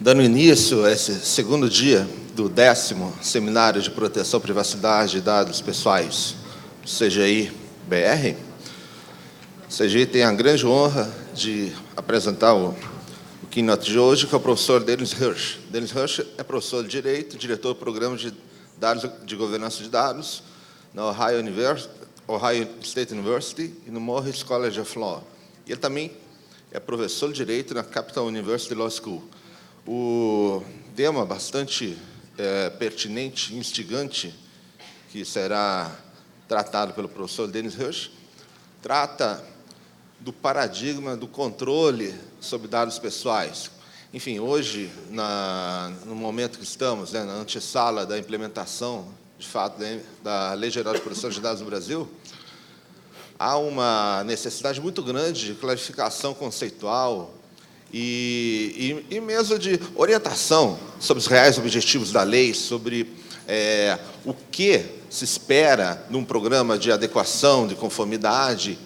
Dando início a esse segundo dia do 10º Seminário de Proteção, Privacidade e Dados Pessoais do CGI-BR, o CGI tem a grande honra de apresentar o keynote de hoje, que é o professor Dennis Hirsch. Dennis Hirsch é professor de Direito, diretor do Programa de Dados de Governança de Dados na Ohio State University e no Morris College of Law. E ele também é professor de Direito na Capital University Law School. O tema bastante pertinente e instigante que será tratado pelo professor Dennis Hirsch trata do paradigma do controle sobre dados pessoais. Enfim, hoje, no momento que estamos, na antessala da implementação, de fato, da Lei Geral de Proteção de Dados no Brasil, há uma necessidade muito grande de clarificação conceitual e mesmo de orientação sobre os reais objetivos da lei, sobre o que se espera num programa de adequação, de conformidade,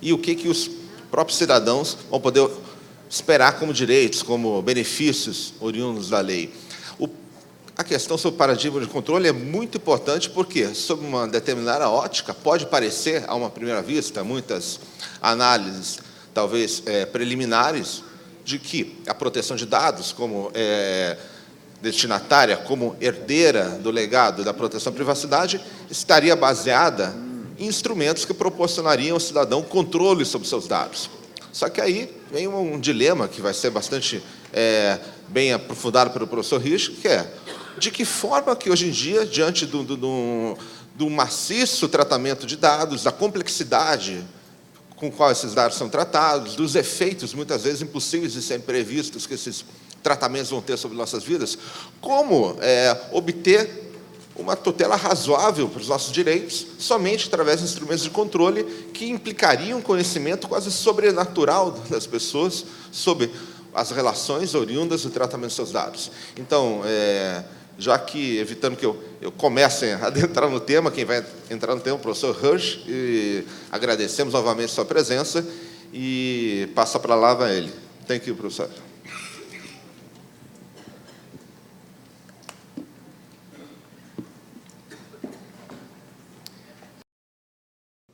e o que os próprios cidadãos vão poder esperar como direitos, como benefícios oriundos da lei. A questão sobre o paradigma de controle é muito importante porque, sob uma determinada ótica, pode parecer, a uma primeira vista, muitas análises, talvez preliminares, de que a proteção de dados, como destinatária, como herdeira do legado da proteção à privacidade, estaria baseada em instrumentos que proporcionariam ao cidadão controle sobre seus dados. Só que aí vem um dilema que vai ser bastante bem aprofundado pelo professor Hirsch, que é de que forma que, hoje em dia, diante do maciço tratamento de dados, da complexidade com qual esses dados são tratados, dos efeitos, muitas vezes, impossíveis de serem previstos que esses tratamentos vão ter sobre nossas vidas, como obter uma tutela razoável para os nossos direitos, somente através de instrumentos de controle que implicariam um conhecimento quase sobrenatural das pessoas sobre as relações oriundas do tratamento de seus dados. Então, já que, evitando que eu comece a adentrar no tema, quem vai entrar no tema é o professor Hirsch, e agradecemos novamente sua presença, e passa a palavra a ele. Thank you, professor.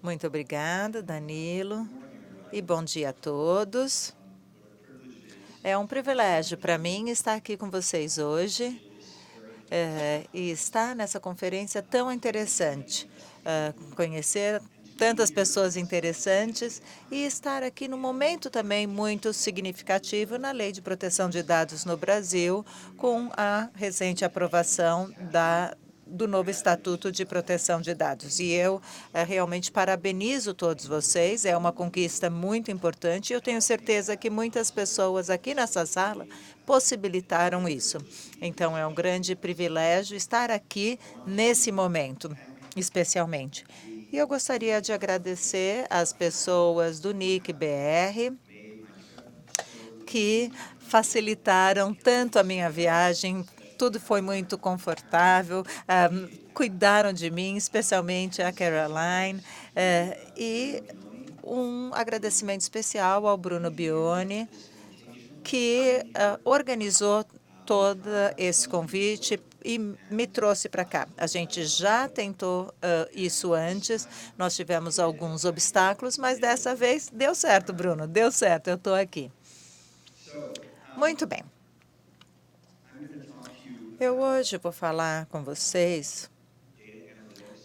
Muito obrigada, Danilo, e bom dia a todos. É um privilégio para mim estar aqui com vocês hoje e estar nessa conferência tão interessante, conhecer tantas pessoas interessantes e estar aqui num momento também muito significativo na Lei de Proteção de Dados no Brasil, com a recente aprovação do novo Estatuto de Proteção de Dados. E eu realmente parabenizo todos vocês, é uma conquista muito importante, e eu tenho certeza que muitas pessoas aqui nessa sala possibilitaram isso. Então, é um grande privilégio estar aqui nesse momento, especialmente. E eu gostaria de agradecer às pessoas do NIC-BR que facilitaram tanto a minha viagem. Tudo foi muito confortável, cuidaram de mim, especialmente a Caroline, e um agradecimento especial ao Bruno Bione, que organizou todo esse convite e me trouxe para cá. A gente já tentou isso antes, nós tivemos alguns obstáculos, mas dessa vez deu certo, Bruno, deu certo, eu estou aqui. Muito bem. Eu hoje vou falar com vocês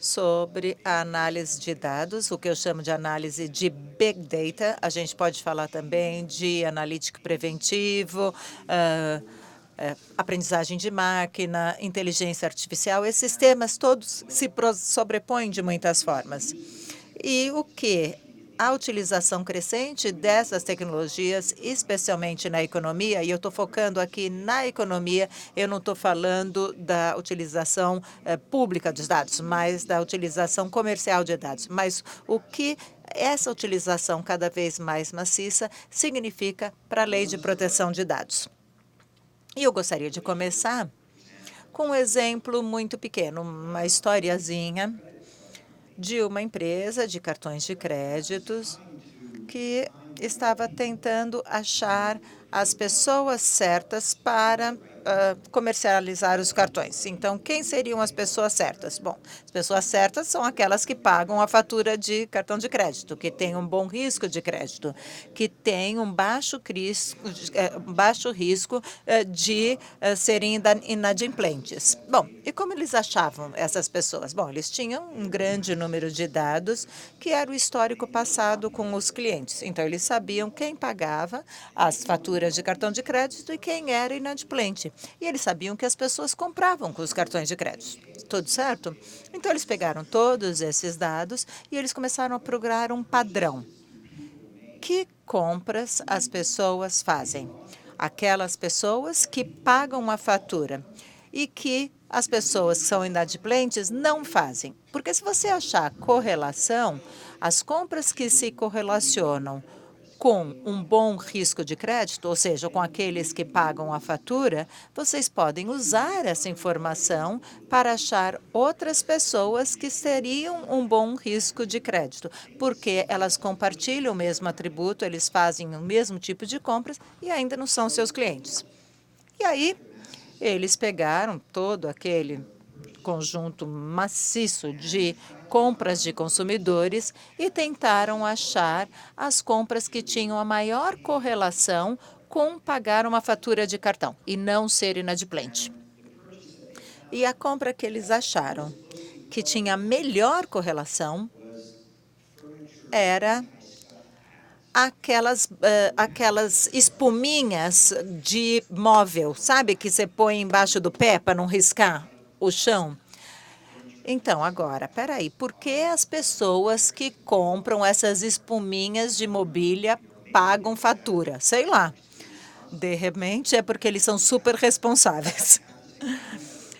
sobre a análise de dados, o que eu chamo de análise de Big Data. A gente pode falar também de analítico preventivo, aprendizagem de máquina, inteligência artificial. Esses temas todos se sobrepõem de muitas formas. E o que a utilização crescente dessas tecnologias, especialmente na economia, e eu estou focando aqui na economia, eu não estou falando da utilização pública dos dados, mas da utilização comercial de dados. Mas o que essa utilização cada vez mais maciça significa para a Lei de Proteção de Dados. E eu gostaria de começar com um exemplo muito pequeno, uma historiazinha de uma empresa de cartões de créditos que estava tentando achar as pessoas certas para comercializar os cartões. Então, quem seriam as pessoas certas? Bom, as pessoas certas são aquelas que pagam a fatura de cartão de crédito, que têm um bom risco de crédito, que têm um baixo risco de serem inadimplentes. Bom, e como eles achavam essas pessoas? Bom, eles tinham um grande número de dados que era o histórico passado com os clientes. Então, eles sabiam quem pagava as faturas de cartão de crédito e quem era inadimplente. E eles sabiam que as pessoas compravam com os cartões de crédito. Tudo certo? Então, eles pegaram todos esses dados e eles começaram a procurar um padrão. Que compras as pessoas fazem? Aquelas pessoas que pagam a fatura e que as pessoas que são inadimplentes não fazem. Porque se você achar correlação, as compras que se correlacionam com um bom risco de crédito, ou seja, com aqueles que pagam a fatura, vocês podem usar essa informação para achar outras pessoas que teriam um bom risco de crédito, porque elas compartilham o mesmo atributo, eles fazem o mesmo tipo de compras e ainda não são seus clientes. E aí, eles pegaram todo aquele conjunto maciço de compras de consumidores e tentaram achar as compras que tinham a maior correlação com pagar uma fatura de cartão e não ser inadimplente. E a compra que eles acharam que tinha a melhor correlação era aquelas espuminhas de móvel, sabe, que você põe embaixo do pé para não riscar o chão? Então, agora, peraí, por que as pessoas que compram essas espuminhas de mobília pagam fatura? Sei lá. De repente, é porque eles são super responsáveis.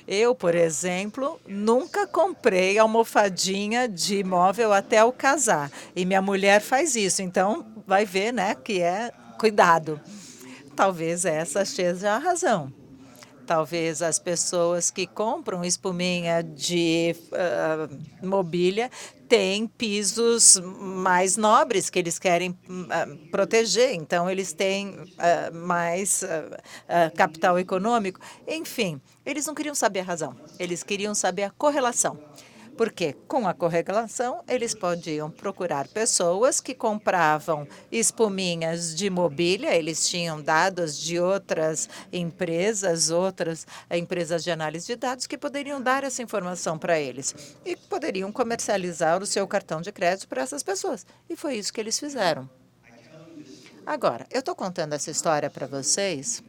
Eu, por exemplo, nunca comprei almofadinha de móvel até eu casar. E minha mulher faz isso, então vai ver, né, que é cuidado. Talvez essa seja a razão. Talvez as pessoas que compram espuminha de mobília têm pisos mais nobres que eles querem proteger, então eles têm mais capital econômico. Enfim, eles não queriam saber a razão, eles queriam saber a correlação. Porque, com a correlação, eles podiam procurar pessoas que compravam espuminhas de mobília, eles tinham dados de outras empresas de análise de dados que poderiam dar essa informação para eles e poderiam comercializar o seu cartão de crédito para essas pessoas. E foi isso que eles fizeram. Agora, eu estou contando essa história para vocês,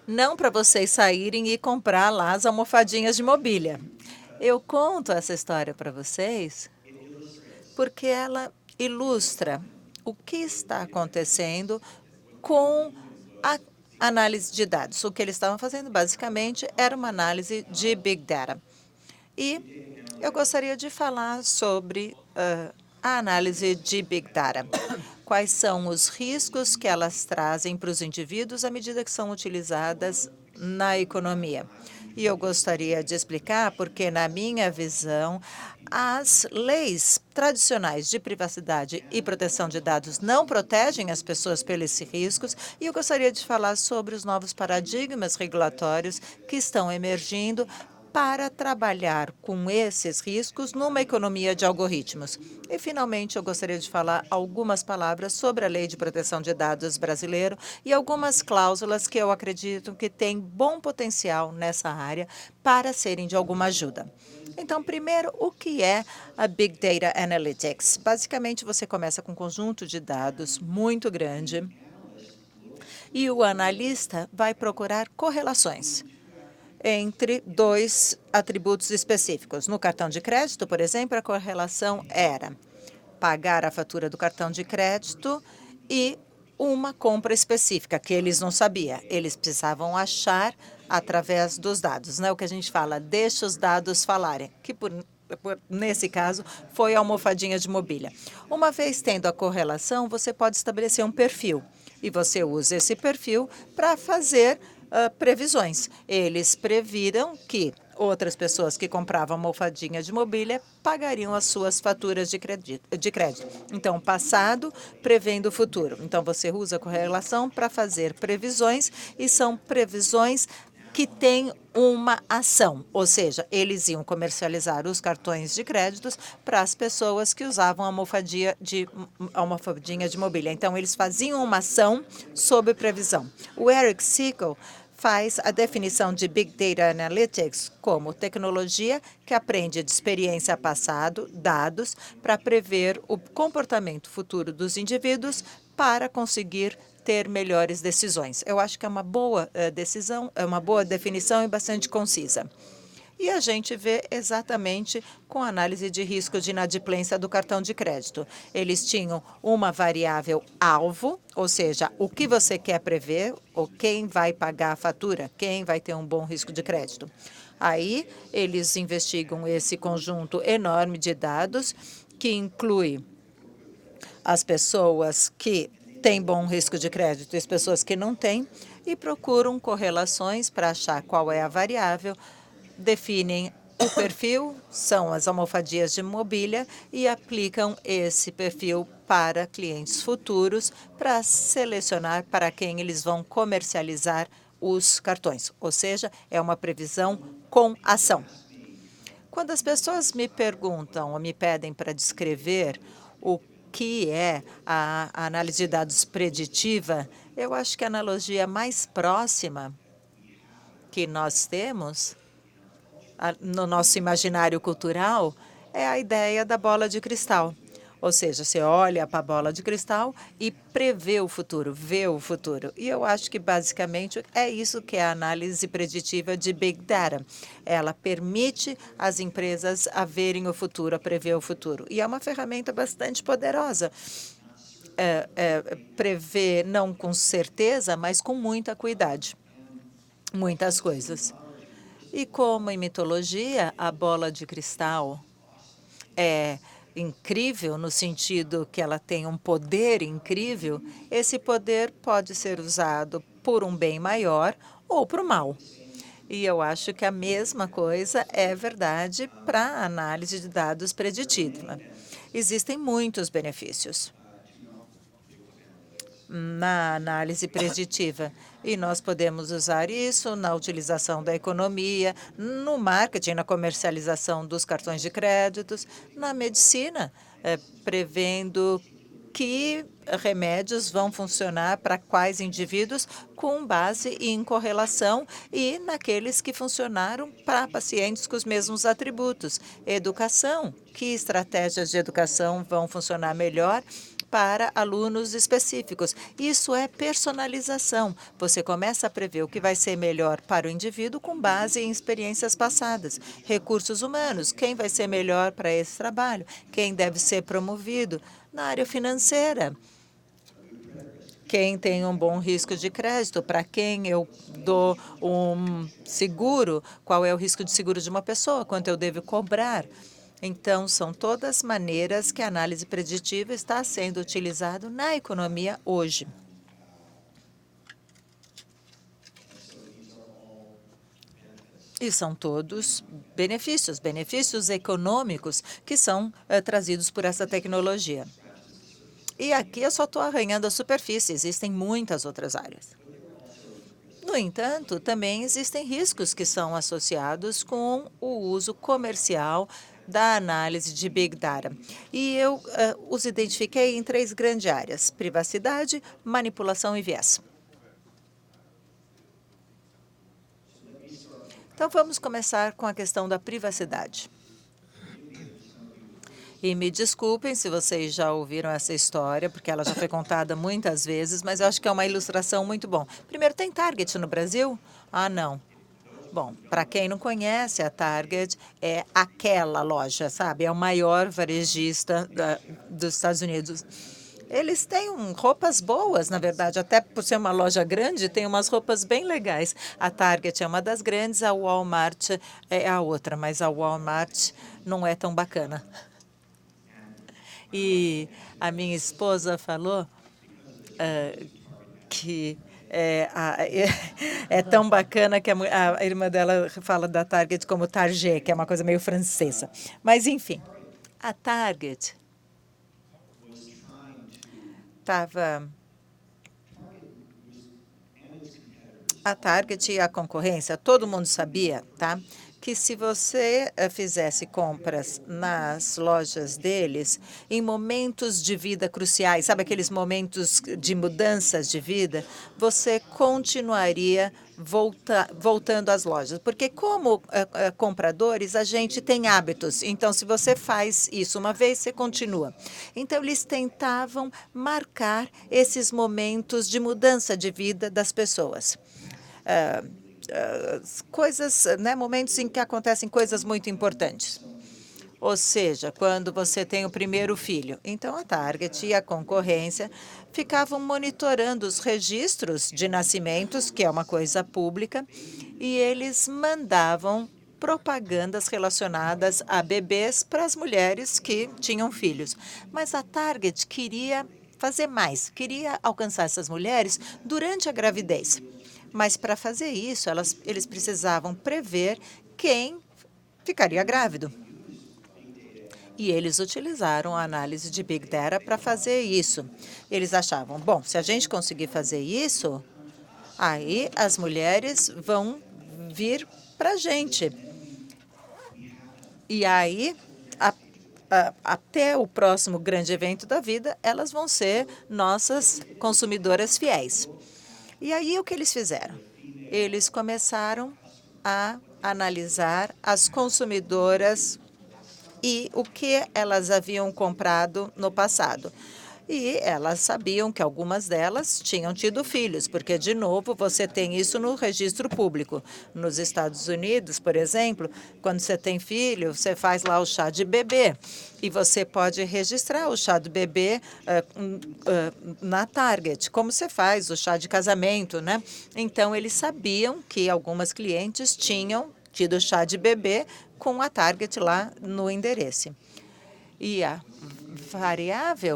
não para vocês saírem e comprar lá as almofadinhas de mobília. Eu conto essa história para vocês porque ela ilustra o que está acontecendo com a análise de dados. O que eles estavam fazendo, basicamente, era uma análise de Big Data. E eu gostaria de falar sobre a análise de Big Data. Quais são os riscos que elas trazem para os indivíduos à medida que são utilizadas na economia. E eu gostaria de explicar porque, na minha visão, as leis tradicionais de privacidade e proteção de dados não protegem as pessoas pelos riscos, e eu gostaria de falar sobre os novos paradigmas regulatórios que estão emergindo para trabalhar com esses riscos numa economia de algoritmos. E, finalmente, eu gostaria de falar algumas palavras sobre a Lei de Proteção de Dados brasileiro e algumas cláusulas que eu acredito que têm bom potencial nessa área para serem de alguma ajuda. Então, primeiro, o que é a Big Data Analytics? Basicamente, você começa com um conjunto de dados muito grande e o analista vai procurar correlações entre dois atributos específicos. No cartão de crédito, por exemplo, a correlação era pagar a fatura do cartão de crédito e uma compra específica, que eles não sabiam. Eles precisavam achar através dos dados, né? O que a gente fala, deixa os dados falarem, que nesse caso, foi a almofadinha de mobília. Uma vez tendo a correlação, você pode estabelecer um perfil, e você usa esse perfil para fazer previsões. Eles previram que outras pessoas que compravam almofadinha de mobília pagariam as suas faturas de crédito. Então, passado prevendo o futuro. Então, você usa a correlação para fazer previsões, e são previsões que têm uma ação, ou seja, eles iam comercializar os cartões de créditos para as pessoas que usavam almofadinha de mobília. Então, eles faziam uma ação sob previsão. O Eric Siegel faz a definição de Big Data Analytics como tecnologia que aprende de experiência passada, dados, para prever o comportamento futuro dos indivíduos para conseguir ter melhores decisões. Eu acho que é uma boa decisão, é uma boa definição e bastante concisa. E a gente vê exatamente com a análise de risco de inadimplência do cartão de crédito. Eles tinham uma variável alvo, ou seja, o que você quer prever, ou quem vai pagar a fatura, quem vai ter um bom risco de crédito. Aí, eles investigam esse conjunto enorme de dados, que inclui as pessoas que têm bom risco de crédito e as pessoas que não têm, e procuram correlações para achar qual é a variável, definem o perfil, são as almofadias de mobília, e aplicam esse perfil para clientes futuros para selecionar para quem eles vão comercializar os cartões. Ou seja, é uma previsão com ação. Quando as pessoas me perguntam ou me pedem para descrever o que é a análise de dados preditiva, eu acho que a analogia mais próxima que nós temos no nosso imaginário cultural é a ideia da bola de cristal. Ou seja, você olha para a bola de cristal e prevê o futuro, vê o futuro. E eu acho que, basicamente, é isso que é a análise preditiva de Big Data. Ela permite às empresas a verem o futuro, a prever o futuro. E é uma ferramenta bastante poderosa. Prever não com certeza, mas com muita cuidado. Muitas coisas. E como em mitologia, a bola de cristal é incrível no sentido que ela tem um poder incrível, esse poder pode ser usado por um bem maior ou para o mal. E eu acho que a mesma coisa é verdade para a análise de dados preditiva. Existem muitos benefícios na análise preditiva. E nós podemos usar isso na utilização da economia, no marketing, na comercialização dos cartões de créditos, na medicina, prevendo que remédios vão funcionar para quais indivíduos com base em correlação e naqueles que funcionaram para pacientes com os mesmos atributos. Educação, que estratégias de educação vão funcionar melhor para alunos específicos. Isso é personalização. Você começa a prever o que vai ser melhor para o indivíduo com base em experiências passadas. Recursos humanos, quem vai ser melhor para esse trabalho, quem deve ser promovido. Na área financeira, quem tem um bom risco de crédito, para quem eu dou um seguro, qual é o risco de seguro de uma pessoa, quanto eu devo cobrar. Então, são todas maneiras que a análise preditiva está sendo utilizada na economia hoje. E são todos benefícios econômicos que são trazidos por essa tecnologia. E aqui eu só estou arranhando a superfície, existem muitas outras áreas. No entanto, também existem riscos que são associados com o uso comercial da análise de Big Data. E eu os identifiquei em 3 grandes áreas: privacidade, manipulação e viés. Então, vamos começar com a questão da privacidade. E me desculpem se vocês já ouviram essa história, porque ela já foi contada muitas vezes, mas eu acho que é uma ilustração muito bom. Primeiro, tem Target no Brasil? Ah, não. Bom, para quem não conhece, a Target é aquela loja, sabe? É o maior varejista dos Estados Unidos. Eles têm roupas boas, na verdade, até por ser uma loja grande, tem umas roupas bem legais. A Target é uma das grandes, a Walmart é a outra, mas a Walmart não é tão bacana. E a minha esposa falou que É tão bacana que a irmã dela fala da Target como Target, que é uma coisa meio francesa. Mas, enfim, a Target estava... A Target e a concorrência, todo mundo sabia, tá? Que se você fizesse compras nas lojas deles, em momentos de vida cruciais, sabe aqueles momentos de mudanças de vida, você continuaria voltando às lojas. Porque como compradores, a gente tem hábitos. Então, se você faz isso uma vez, você continua. Então, eles tentavam marcar esses momentos de mudança de vida das pessoas. Coisas, né, momentos em que acontecem coisas muito importantes. Ou seja, quando você tem o primeiro filho. Então, a Target e a concorrência ficavam monitorando os registros de nascimentos, que é uma coisa pública, e eles mandavam propagandas relacionadas a bebês para as mulheres que tinham filhos. Mas a Target queria fazer mais, queria alcançar essas mulheres durante a gravidez. Mas, para fazer isso, eles precisavam prever quem ficaria grávido. E eles utilizaram a análise de Big Data para fazer isso. Eles achavam, bom, se a gente conseguir fazer isso, aí as mulheres vão vir para a gente. E aí, até o próximo grande evento da vida, elas vão ser nossas consumidoras fiéis. E aí, o que eles fizeram? Eles começaram a analisar as consumidoras e o que elas haviam comprado no passado. E elas sabiam que algumas delas tinham tido filhos, porque, de novo, você tem isso no registro público. Nos Estados Unidos, por exemplo, quando você tem filho, você faz lá o chá de bebê. E você pode registrar o chá de bebê na Target, como você faz o chá de casamento, né? Então, eles sabiam que algumas clientes tinham tido chá de bebê com a Target lá no endereço. E a variável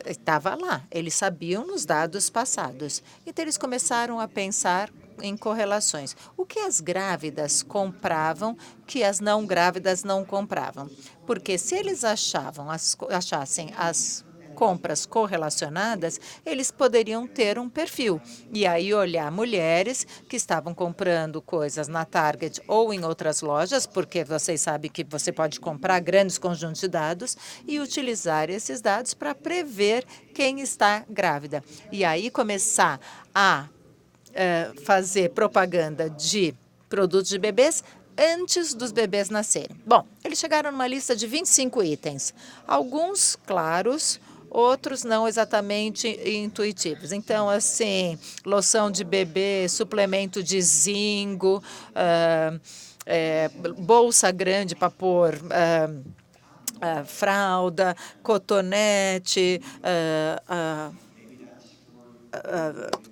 estava lá. Eles sabiam nos dados passados. Então, eles começaram a pensar em correlações. O que as grávidas compravam que as não grávidas não compravam? Porque se eles achassem as compras correlacionadas, eles poderiam ter um perfil. E aí olhar mulheres que estavam comprando coisas na Target ou em outras lojas, porque vocês sabem que você pode comprar grandes conjuntos de dados e utilizar esses dados para prever quem está grávida. E aí começar a fazer propaganda de produtos de bebês antes dos bebês nascerem. Bom, eles chegaram numa lista de 25 itens, alguns claros, outros não exatamente intuitivos. Então, assim, loção de bebê, suplemento de zinco, bolsa grande para pôr fralda, cotonete,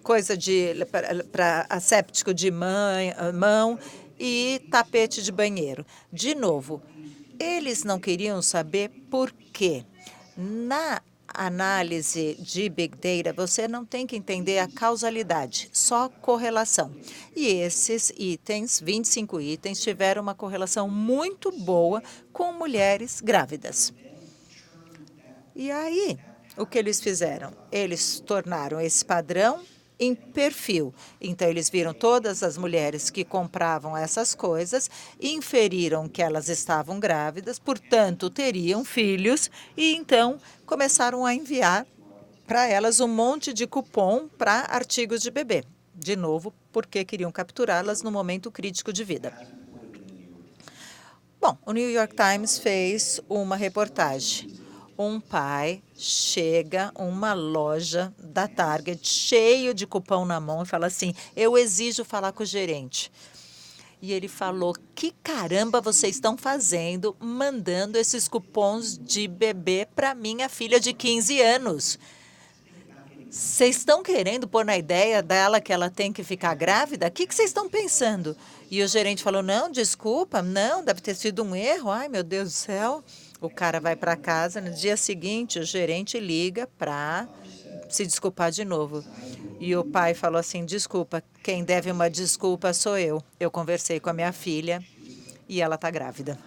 coisa para asséptico de mão e tapete de banheiro. De novo, eles não queriam saber por quê. Na análise de Big Data, você não tem que entender a causalidade, só correlação. E esses itens, 25 itens, tiveram uma correlação muito boa com mulheres grávidas. E aí, o que eles fizeram? Eles tornaram esse padrão em perfil. Então, eles viram todas as mulheres que compravam essas coisas, inferiram que elas estavam grávidas, portanto, teriam filhos, e então começaram a enviar para elas um monte de cupom para artigos de bebê. De novo, porque queriam capturá-las no momento crítico de vida. Bom, o New York Times fez uma reportagem. Um pai chega a uma loja da Target cheio de cupom na mão e fala assim, eu exijo falar com o gerente. E ele falou, que caramba vocês estão fazendo mandando esses cupons de bebê para minha filha de 15 anos? Vocês estão querendo pôr na ideia dela que ela tem que ficar grávida? O que vocês estão pensando? E o gerente falou, não, desculpa, não, deve ter sido um erro. Ai, meu Deus do céu. O cara vai para casa, no dia seguinte o gerente liga para se desculpar de novo. E o pai falou assim, desculpa, quem deve uma desculpa sou eu. Eu conversei com a minha filha e ela está grávida.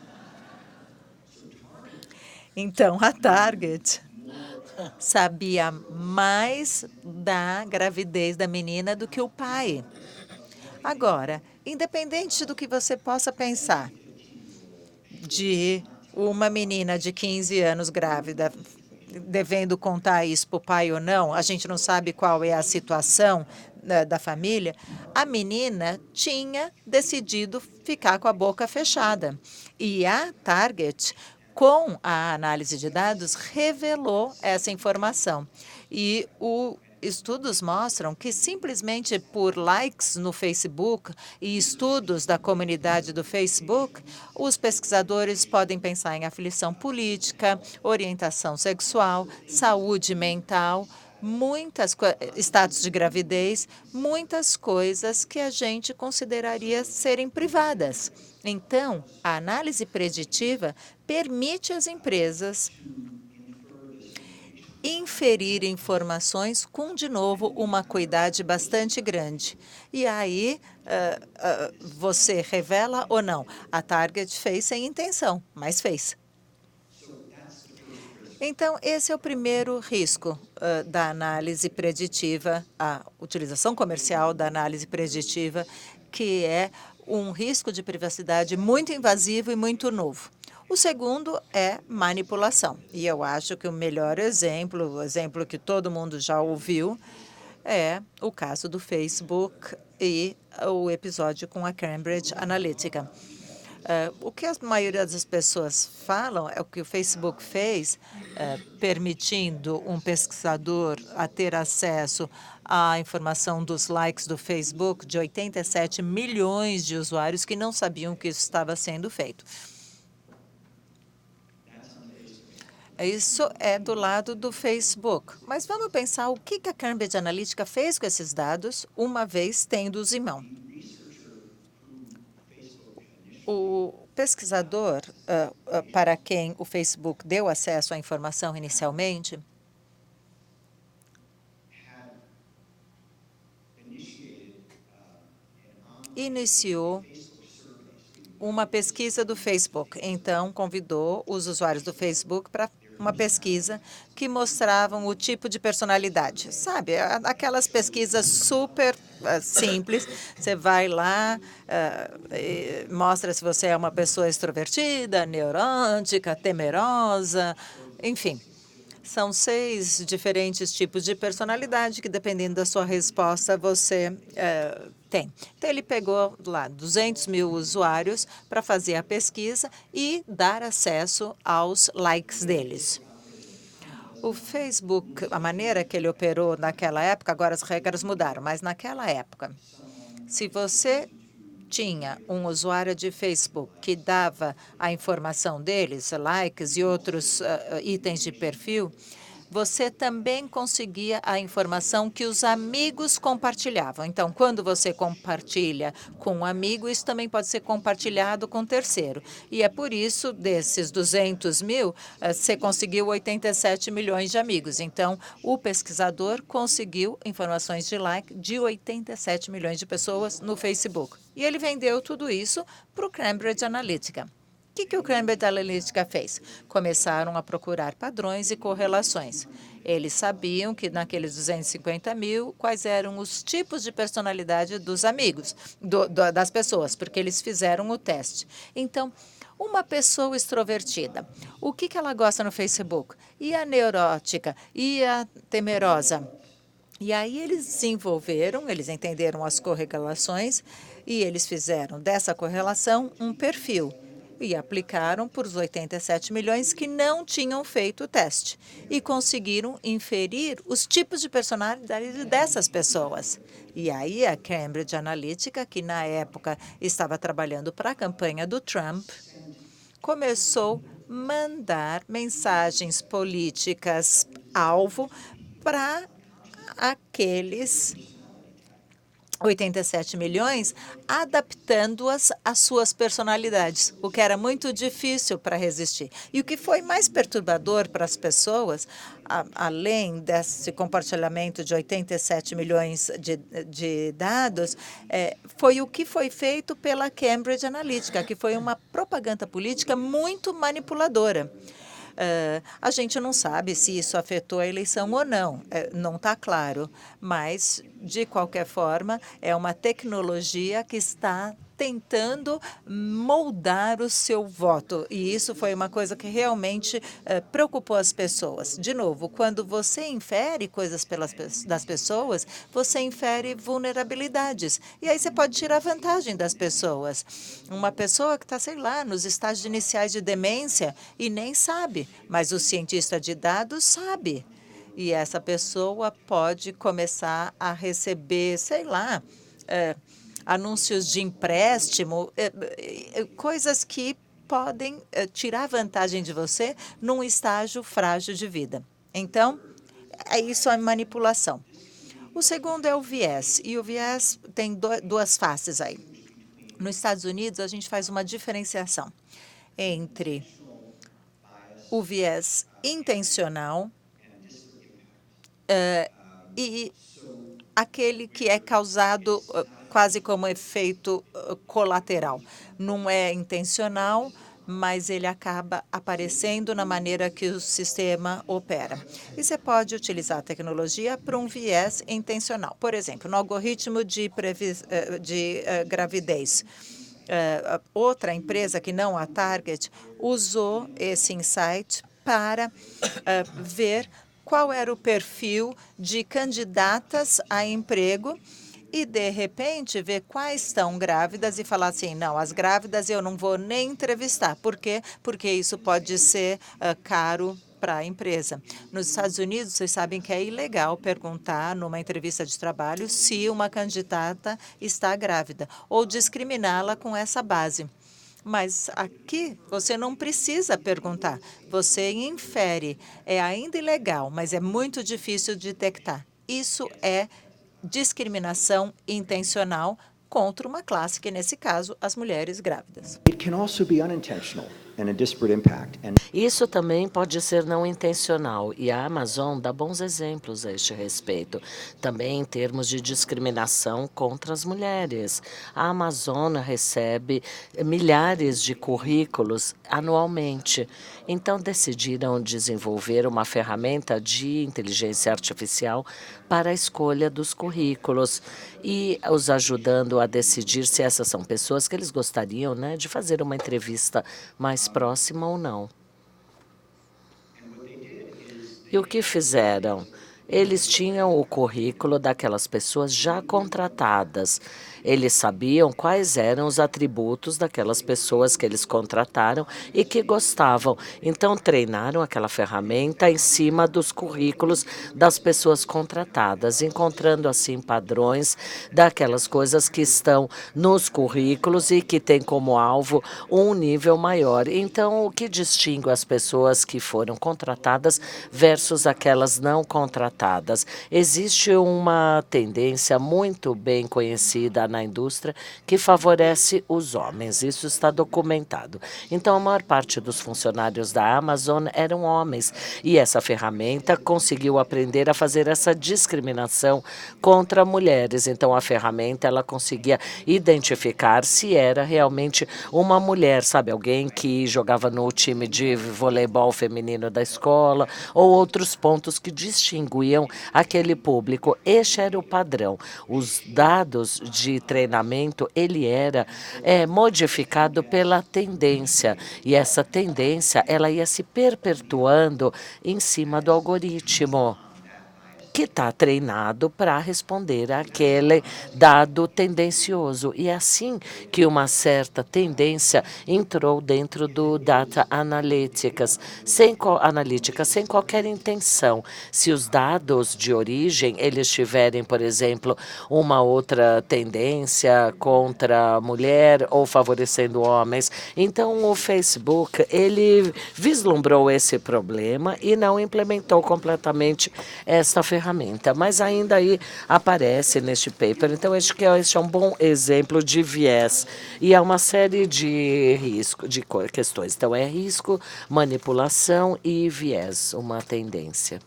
Então, a Target sabia mais da gravidez da menina do que o pai. Agora, independente do que você possa pensar de uma menina de 15 anos grávida devendo contar isso para o pai ou não, a gente não sabe qual é a situação da família, a menina tinha decidido ficar com a boca fechada. E a Target, com a análise de dados, revelou essa informação. E estudos mostram que simplesmente por likes no Facebook e estudos da comunidade do Facebook, os pesquisadores podem pensar em aflição política, orientação sexual, saúde mental, status de gravidez, muitas coisas que a gente consideraria serem privadas. Então, a análise preditiva permite às empresas inferir informações com, de novo, uma cuidade bastante grande. E aí, você revela ou não. A Target fez sem intenção, mas fez. Então, esse é o primeiro risco da análise preditiva, a utilização comercial da análise preditiva, que é um risco de privacidade muito invasivo e muito novo. O segundo é manipulação. E eu acho que o melhor exemplo, o exemplo que todo mundo já ouviu, é o caso do Facebook e o episódio com a Cambridge Analytica. O que a maioria das pessoas falam é o que o Facebook fez, permitindo um pesquisador a ter acesso à informação dos likes do Facebook de 87 milhões de usuários que não sabiam que isso estava sendo feito. Isso é do lado do Facebook. Mas vamos pensar o que a Cambridge Analytica fez com esses dados, uma vez tendo-os em mão. O pesquisador para quem o Facebook deu acesso à informação inicialmente iniciou uma pesquisa do Facebook. Então, convidou os usuários do Facebook para uma pesquisa que mostravam o tipo de personalidade. Sabe, aquelas pesquisas super simples. Você vai lá, mostra se você é uma pessoa extrovertida, neurôtica, temerosa, enfim. São 6 diferentes tipos de personalidade que, dependendo da sua resposta, você tem. Então, ele pegou lá 200 mil usuários para fazer a pesquisa e dar acesso aos likes deles. O Facebook, a maneira que ele operou naquela época, agora as regras mudaram, mas naquela época, se você tinha um usuário de Facebook que dava a informação deles, likes e outros itens de perfil, você também conseguia a informação que os amigos compartilhavam. Então, quando você compartilha com um amigo, isso também pode ser compartilhado com terceiro. E é por isso, desses 200 mil, você conseguiu 87 milhões de amigos. Então, o pesquisador conseguiu informações de like de 87 milhões de pessoas no Facebook. E ele vendeu tudo isso para o Cambridge Analytica. O que o Cambridge Analytica fez? Começaram a procurar padrões e correlações. Eles sabiam que naqueles 250 mil, quais eram os tipos de personalidade dos amigos, das pessoas, porque eles fizeram o teste. Então, uma pessoa extrovertida, o que ela gosta no Facebook? E a neurótica? E a temerosa? E aí eles desenvolveram, eles entenderam as correlações e eles fizeram dessa correlação um perfil e aplicaram para os 87 milhões que não tinham feito o teste e conseguiram inferir os tipos de personalidade dessas pessoas. E aí a Cambridge Analytica, que na época estava trabalhando para a campanha do Trump, começou a mandar mensagens políticas alvo para aqueles 87 milhões, adaptando-as às suas personalidades, o que era muito difícil para resistir. E o que foi mais perturbador para as pessoas, além desse compartilhamento de 87 milhões de dados, foi o que foi feito pela Cambridge Analytica, que foi uma propaganda política muito manipuladora. A gente não sabe se isso afetou a eleição ou não, não está claro, mas, de qualquer forma, é uma tecnologia que está tentando moldar o seu voto. E isso foi uma coisa que realmente preocupou as pessoas. De novo, quando você infere coisas das pessoas, você infere vulnerabilidades. E aí você pode tirar vantagem das pessoas. Uma pessoa que está, sei lá, nos estágios iniciais de demência e nem sabe, mas o cientista de dados sabe. E essa pessoa pode começar a receber, sei lá, anúncios de empréstimo, coisas que podem tirar vantagem de você num estágio frágil de vida. Então, isso é manipulação. O segundo é o viés, e o viés tem duas faces aí. Nos Estados Unidos, a gente faz uma diferenciação entre o viés intencional e aquele que é causado quase como efeito colateral. Não é intencional, mas ele acaba aparecendo na maneira que o sistema opera. E você pode utilizar a tecnologia para um viés intencional. Por exemplo, no algoritmo de gravidez. Outra empresa, que não a Target, usou esse insight para ver qual era o perfil de candidatas a emprego e, de repente, ver quais estão grávidas e falar assim, não, as grávidas eu não vou nem entrevistar. Por quê? Porque isso pode ser caro para a empresa. Nos Estados Unidos, vocês sabem que é ilegal perguntar numa entrevista de trabalho se uma candidata está grávida ou discriminá-la com essa base. Mas aqui você não precisa perguntar, você infere. É ainda ilegal, mas é muito difícil de detectar. Isso é discriminação intencional contra uma classe, que nesse caso, as mulheres grávidas. Isso também pode ser não intencional, e a Amazon dá bons exemplos a este respeito, também em termos de discriminação contra as mulheres. A Amazon recebe milhares de currículos anualmente, então decidiram desenvolver uma ferramenta de inteligência artificial para a escolha dos currículos e os ajudando a decidir se essas são pessoas que eles gostariam, né, de fazer uma entrevista mais próxima ou não. E o que fizeram? Eles tinham o currículo daquelas pessoas já contratadas. Eles sabiam quais eram os atributos daquelas pessoas que eles contrataram e que gostavam. Então, treinaram aquela ferramenta em cima dos currículos das pessoas contratadas, encontrando, assim, padrões daquelas coisas que estão nos currículos e que têm como alvo um nível maior. Então, o que distingue as pessoas que foram contratadas versus aquelas não contratadas? Existe uma tendência muito bem conhecida na indústria que favorece os homens. Isso está documentado. Então, a maior parte dos funcionários da Amazon eram homens e essa ferramenta conseguiu aprender a fazer essa discriminação contra mulheres. Então, a ferramenta ela conseguia identificar se era realmente uma mulher, sabe, alguém que jogava no time de voleibol feminino da escola ou outros pontos que distinguiam aquele público. Este era o padrão. Os dados de treinamento, ele era modificado pela tendência, e essa tendência ela ia se perpetuando em cima do algoritmo que está treinado para responder àquele dado tendencioso. E é assim que uma certa tendência entrou dentro do Data Analytics, sem qualquer intenção. Se os dados de origem, eles tiverem, por exemplo, uma outra tendência contra a mulher ou favorecendo homens, então o Facebook, ele vislumbrou esse problema e não implementou completamente esta ferramenta. ferramenta, mas ainda aí aparece neste paper. Então, acho que este é um bom exemplo de viés. E há uma série de questões. Então, é risco, manipulação e viés, uma tendência.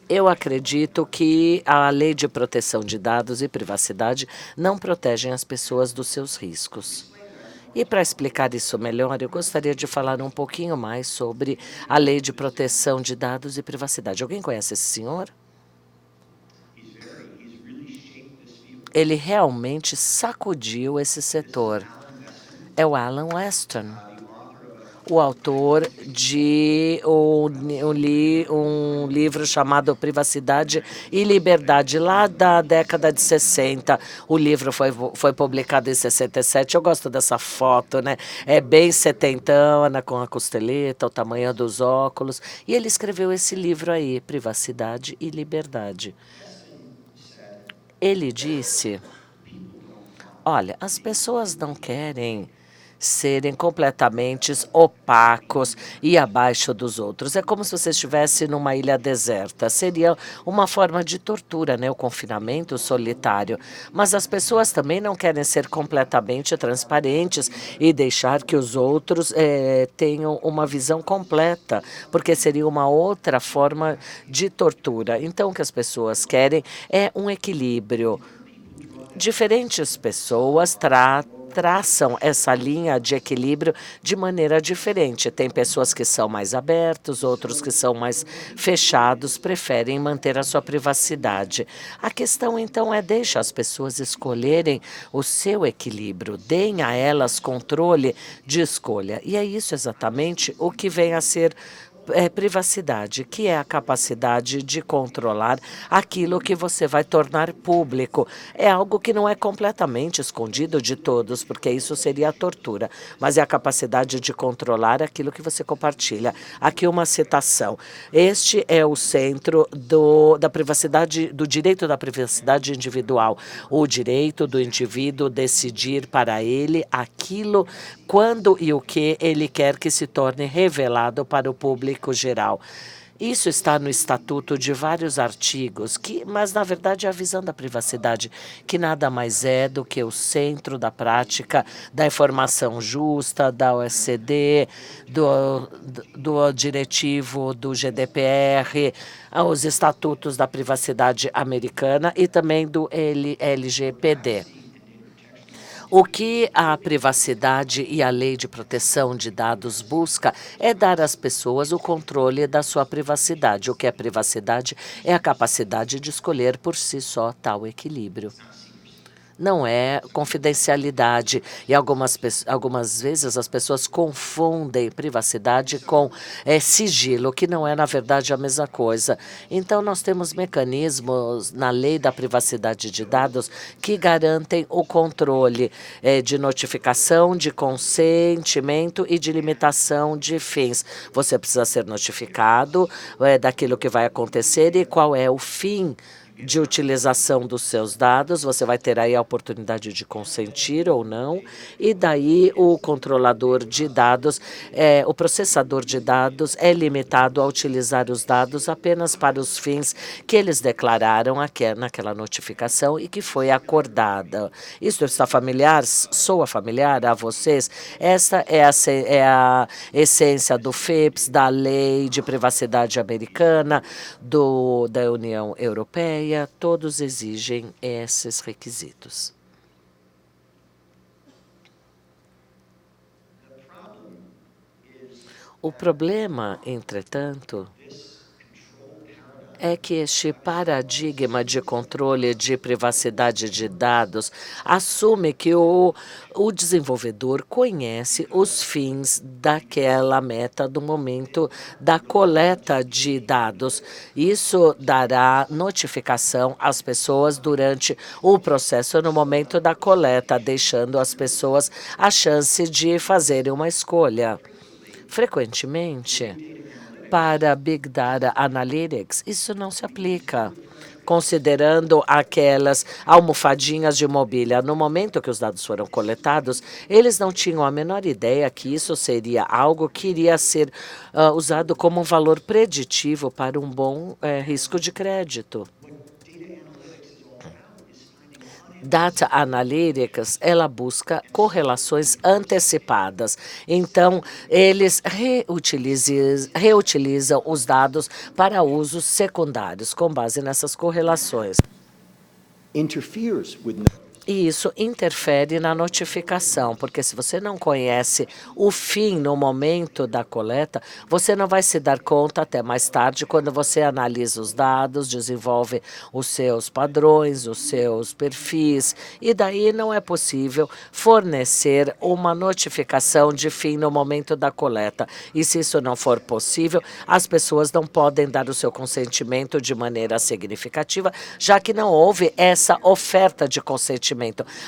Eu acredito que a Lei de Proteção de Dados e Privacidade não protegem as pessoas dos seus riscos. E para explicar isso melhor, eu gostaria de falar um pouquinho mais sobre a Lei de Proteção de Dados e Privacidade. Alguém conhece esse senhor? Ele realmente sacudiu esse setor. É o Alan Weston, o autor de um livro chamado Privacidade e Liberdade, lá da década de 60. O livro foi publicado em 67. Eu gosto dessa foto, né? É bem setentana, com a costeleta, o tamanho dos óculos. E ele escreveu esse livro aí, Privacidade e Liberdade. Ele disse: olha, as pessoas não querem serem completamente opacos e abaixo dos outros. É como se você estivesse numa ilha deserta. Seria uma forma de tortura, né? O confinamento solitário. Mas as pessoas também não querem ser completamente transparentes e deixar que os outros tenham uma visão completa, porque seria uma outra forma de tortura. Então, o que as pessoas querem é um equilíbrio. Diferentes pessoas traçam essa linha de equilíbrio de maneira diferente. Tem pessoas que são mais abertos, outros que são mais fechados, preferem manter a sua privacidade. A questão, então, é deixar as pessoas escolherem o seu equilíbrio, deem a elas controle de escolha. E é isso exatamente o que vem a ser privacidade, que é a capacidade de controlar aquilo que você vai tornar público. É algo que não é completamente escondido de todos, porque isso seria tortura, mas é a capacidade de controlar aquilo que você compartilha. Aqui uma citação. Este é o centro da privacidade, do direito da privacidade individual, o direito do indivíduo decidir para ele aquilo, quando e o que ele quer que se torne revelado para o público geral. Isso está no estatuto de vários artigos, mas na verdade é a visão da privacidade, que nada mais é do que o centro da prática da informação justa, da OECD, do diretivo do GDPR, os estatutos da privacidade americana e também do LGPD. O que a privacidade e a lei de proteção de dados busca é dar às pessoas o controle da sua privacidade. O que é privacidade é a capacidade de escolher por si só tal equilíbrio. Não é confidencialidade. E algumas vezes as pessoas confundem privacidade com sigilo, que não é, na verdade, a mesma coisa. Então, nós temos mecanismos na lei da privacidade de dados que garantem o controle de notificação, de consentimento e de limitação de fins. Você precisa ser notificado daquilo que vai acontecer e qual é o fim de utilização dos seus dados. Você vai ter aí a oportunidade de consentir ou não, e daí o controlador de dados, o processador de dados é limitado a utilizar os dados apenas para os fins que eles declararam naquela notificação e que foi acordada. Isso está familiar? Soa familiar a vocês? Essa é a essência do FIPS, da Lei de Privacidade Americana, da União Europeia. Todos exigem esses requisitos. O problema, entretanto, é que este paradigma de controle de privacidade de dados assume que o desenvolvedor conhece os fins daquela meta do momento da coleta de dados. Isso dará notificação às pessoas durante o processo no momento da coleta, deixando as pessoas a chance de fazerem uma escolha. Frequentemente, Para Big Data Analytics, isso não se aplica, considerando aquelas almofadinhas de mobília. No momento que os dados foram coletados, eles não tinham a menor ideia que isso seria algo que iria ser usado como um valor preditivo para um bom risco de crédito. Data Analytics, ela busca correlações antecipadas. Então, eles reutilizam os dados para usos secundários, com base nessas correlações. E isso interfere na notificação, porque se você não conhece o fim no momento da coleta, você não vai se dar conta até mais tarde, quando você analisa os dados, desenvolve os seus padrões, os seus perfis, e daí não é possível fornecer uma notificação de fim no momento da coleta. E se isso não for possível, as pessoas não podem dar o seu consentimento de maneira significativa, já que não houve essa oferta de consentimento,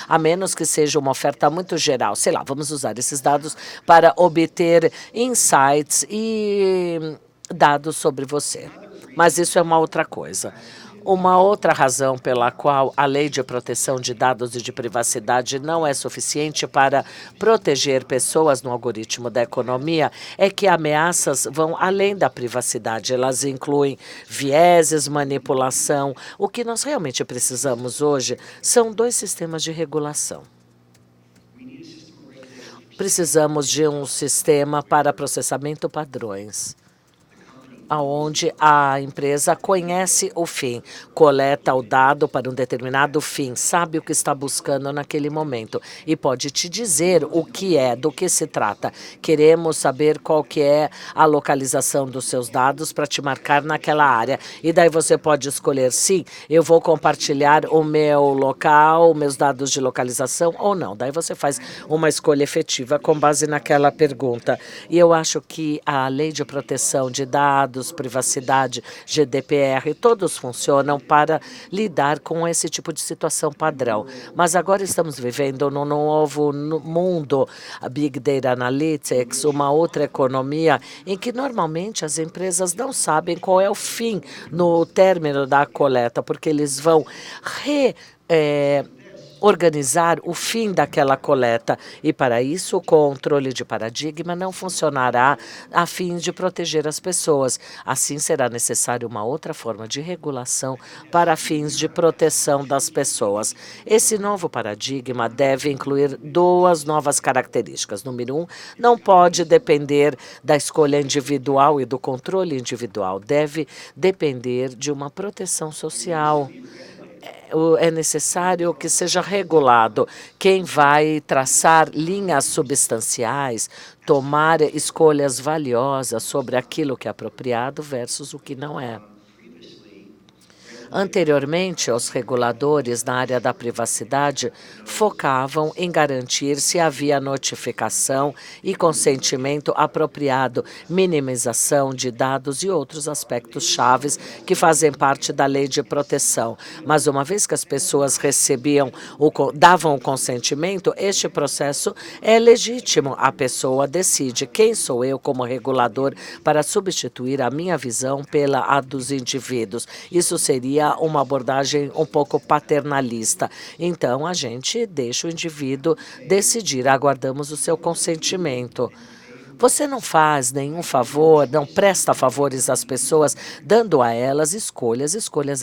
a menos que seja uma oferta muito geral. Sei lá, vamos usar esses dados para obter insights e dados sobre você. Mas isso é uma outra coisa. Uma outra razão pela qual a Lei de Proteção de Dados e de Privacidade não é suficiente para proteger pessoas no algoritmo da economia é que ameaças vão além da privacidade. Elas incluem vieses, manipulação. O que nós realmente precisamos hoje são 2 sistemas de regulação. Precisamos de um sistema para processamento padrões, aonde a empresa conhece o fim, coleta o dado para um determinado fim, sabe o que está buscando naquele momento e pode te dizer o que é, do que se trata. Queremos saber qual que é a localização dos seus dados para te marcar naquela área. E daí você pode escolher, sim, eu vou compartilhar o meu local, meus dados de localização ou não. Daí você faz uma escolha efetiva com base naquela pergunta. E eu acho que a Lei de Proteção de Dados, privacidade, GDPR, todos funcionam para lidar com esse tipo de situação padrão. Mas agora estamos vivendo num novo mundo, a Big Data Analytics, uma outra economia em que normalmente as empresas não sabem qual é o fim no término da coleta, porque eles vão organizar o fim daquela coleta. E para isso o controle de paradigma não funcionará a fim de proteger as pessoas. Assim será necessária uma outra forma de regulação para fins de proteção das pessoas. Esse novo paradigma deve incluir 2 novas características. Número 1, não pode depender da escolha individual e do controle individual. Deve depender de uma proteção social. É necessário que seja regulado. Quem vai traçar linhas substanciais, tomar escolhas valiosas sobre aquilo que é apropriado versus o que não é. Anteriormente, os reguladores na área da privacidade focavam em garantir se havia notificação e consentimento apropriado, minimização de dados e outros aspectos chaves que fazem parte da lei de proteção. Mas uma vez que as pessoas davam o consentimento, este processo é legítimo. A pessoa decide quem sou eu como regulador para substituir a minha visão pela a dos indivíduos. Isso seria uma abordagem um pouco paternalista. Então, a gente deixa o indivíduo decidir, aguardamos o seu consentimento. Você não faz nenhum favor, não presta favores às pessoas, dando a elas escolhas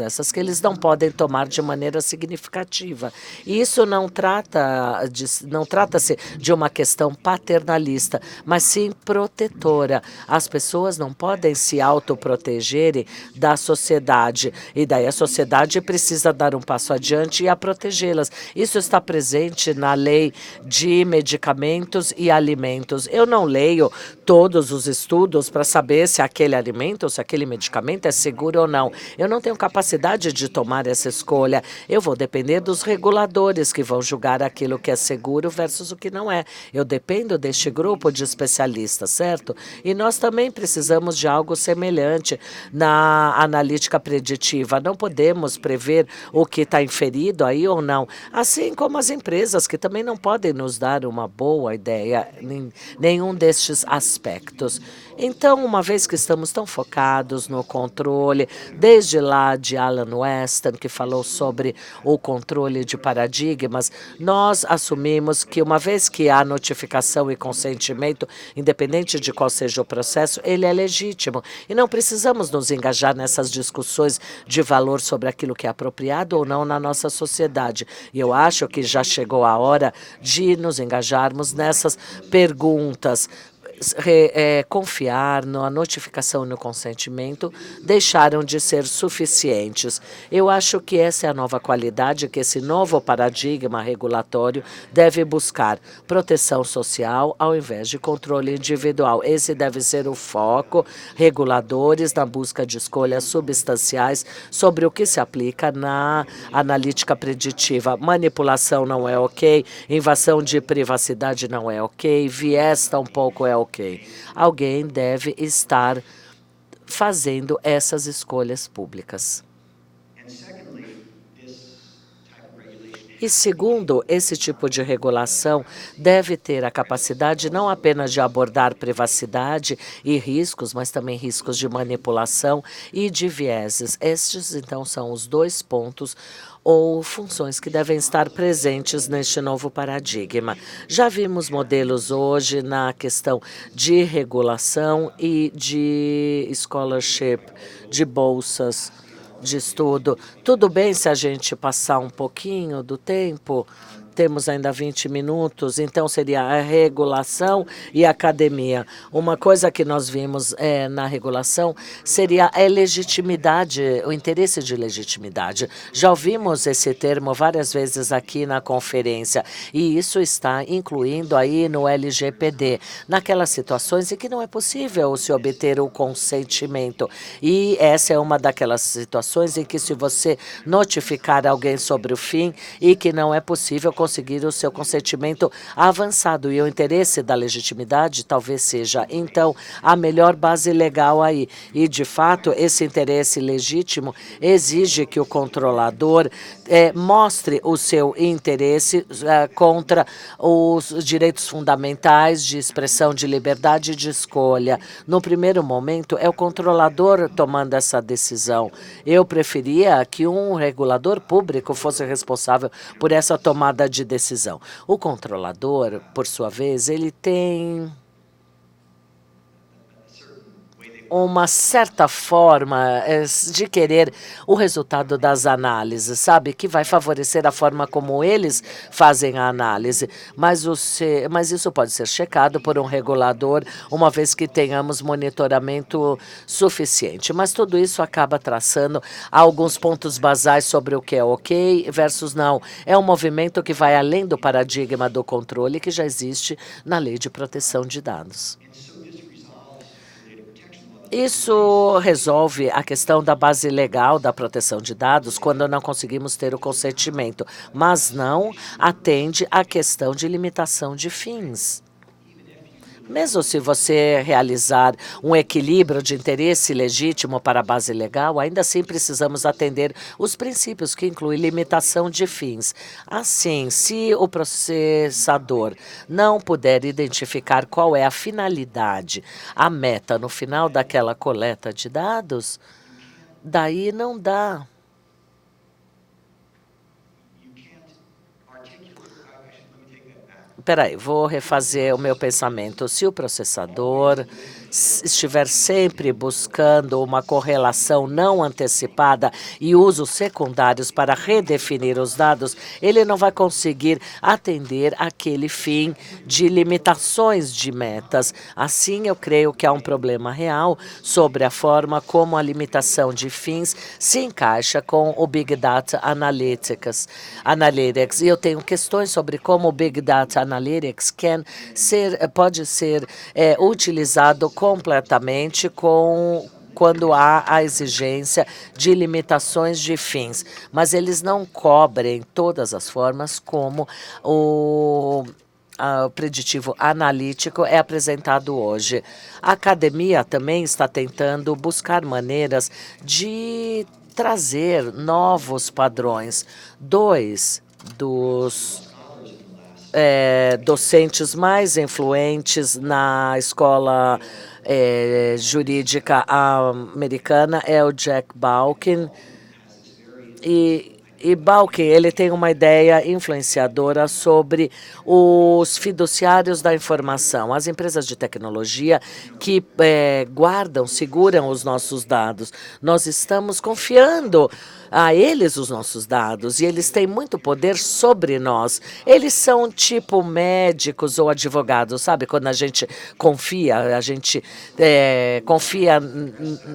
essas que eles não podem tomar de maneira significativa. E isso não trata-se de uma questão paternalista, mas sim protetora. As pessoas não podem se autoprotegerem da sociedade, e daí a sociedade precisa dar um passo adiante e a protegê-las. Isso está presente na lei de medicamentos e alimentos. Eu não leio todos os estudos para saber se aquele alimento ou se aquele medicamento é seguro ou não. Eu não tenho capacidade de tomar essa escolha. Eu vou depender dos reguladores que vão julgar aquilo que é seguro versus o que não é. Eu dependo deste grupo de especialistas, certo? E nós também precisamos de algo semelhante na analítica preditiva. Não podemos prever o que está inferido aí ou não. Assim como as empresas que também não podem nos dar uma boa ideia. Nenhum destes aspectos aspectos. Então, uma vez que estamos tão focados no controle, desde lá de Alan Weston, que falou sobre o controle de paradigmas, nós assumimos que uma vez que há notificação e consentimento, independente de qual seja o processo, ele é legítimo. E não precisamos nos engajar nessas discussões de valor sobre aquilo que é apropriado ou não na nossa sociedade. E eu acho que já chegou a hora de nos engajarmos nessas perguntas. Confiar na notificação e no consentimento deixaram de ser suficientes. Eu acho que essa é a nova qualidade que esse novo paradigma regulatório deve buscar: proteção social ao invés de controle individual. Esse deve ser o foco. Reguladores na busca de escolhas substanciais sobre o que se aplica na analítica preditiva. Manipulação não é ok, invasão de privacidade não é ok, viés tampouco é ok. Alguém deve estar fazendo essas escolhas públicas. E segundo, esse tipo de regulação deve ter a capacidade não apenas de abordar privacidade e riscos, mas também riscos de manipulação e de vieses. Estes, então, são os 2 pontos ou funções que devem estar presentes neste novo paradigma. Já vimos modelos hoje na questão de regulação e de scholarship, de bolsas de estudo. Tudo bem se a gente passar um pouquinho do tempo? Temos ainda 20 minutos, então seria a regulação e a academia. Uma coisa que nós vimos na regulação seria a legitimidade, o interesse de legitimidade. Já ouvimos esse termo várias vezes aqui na conferência, e isso está incluindo aí no LGPD, naquelas situações em que não é possível se obter o consentimento. E essa é uma daquelas situações em que, se você notificar alguém sobre o fim e que não é possível conseguir o seu consentimento avançado, e o interesse da legitimidade talvez seja, então, a melhor base legal aí. E, de fato, esse interesse legítimo exige que o controlador mostre o seu interesse contra os direitos fundamentais de expressão, de liberdade e de escolha. No primeiro momento, é o controlador tomando essa decisão. Eu preferia que um regulador público fosse responsável por essa tomada de decisão. O controlador, por sua vez, ele tem uma certa forma de querer o resultado das análises, sabe? Que vai favorecer a forma como eles fazem a análise. Mas isso pode ser checado por um regulador, uma vez que tenhamos monitoramento suficiente. Mas tudo isso acaba traçando alguns pontos basais sobre o que é ok versus não. É um movimento que vai além do paradigma do controle que já existe na Lei de Proteção de Dados. Isso resolve a questão da base legal da proteção de dados quando não conseguimos ter o consentimento, mas não atende à questão de limitação de fins. Mesmo se você realizar um equilíbrio de interesse legítimo para a base legal, ainda assim precisamos atender os princípios, que incluem limitação de fins. Assim, se o processador não puder identificar qual é a finalidade, a meta no final daquela coleta de dados, daí não dá. Espera aí, vou refazer o meu pensamento. Se o processador estiver sempre buscando uma correlação não antecipada e usos secundários para redefinir os dados, ele não vai conseguir atender aquele fim de limitações de metas. Assim, eu creio que há um problema real sobre a forma como a limitação de fins se encaixa com o Big Data Analytics. E eu tenho questões sobre como o Big Data Analytics pode ser utilizado completamente quando há a exigência de limitações de fins, mas eles não cobrem todas as formas como o preditivo analítico é apresentado hoje. A academia também está tentando buscar maneiras de trazer novos padrões. Dois dos docentes mais influentes na escola jurídica americana é o Jack Balkin. E Balkin, ele tem uma ideia influenciadora sobre os fiduciários da informação, as empresas de tecnologia que guardam, seguram os nossos dados. Nós estamos confiando a eles os nossos dados e eles têm muito poder sobre nós. Eles são tipo médicos ou advogados, sabe? Quando a gente confia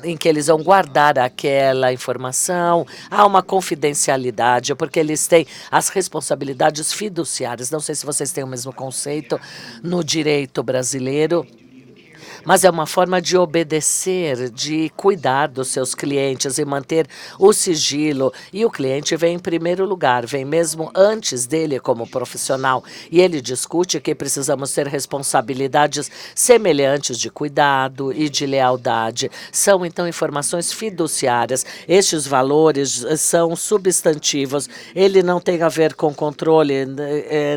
em que eles vão guardar aquela informação, há uma confidencialidade, porque eles têm as responsabilidades fiduciárias. Não sei se vocês têm o mesmo conceito no direito brasileiro, mas é uma forma de obedecer, de cuidar dos seus clientes e manter o sigilo. E o cliente vem em primeiro lugar, vem mesmo antes dele como profissional. E ele discute que precisamos ter responsabilidades semelhantes de cuidado e de lealdade. São, então, informações fiduciárias. Estes valores são substantivos. Ele não tem a ver com controle,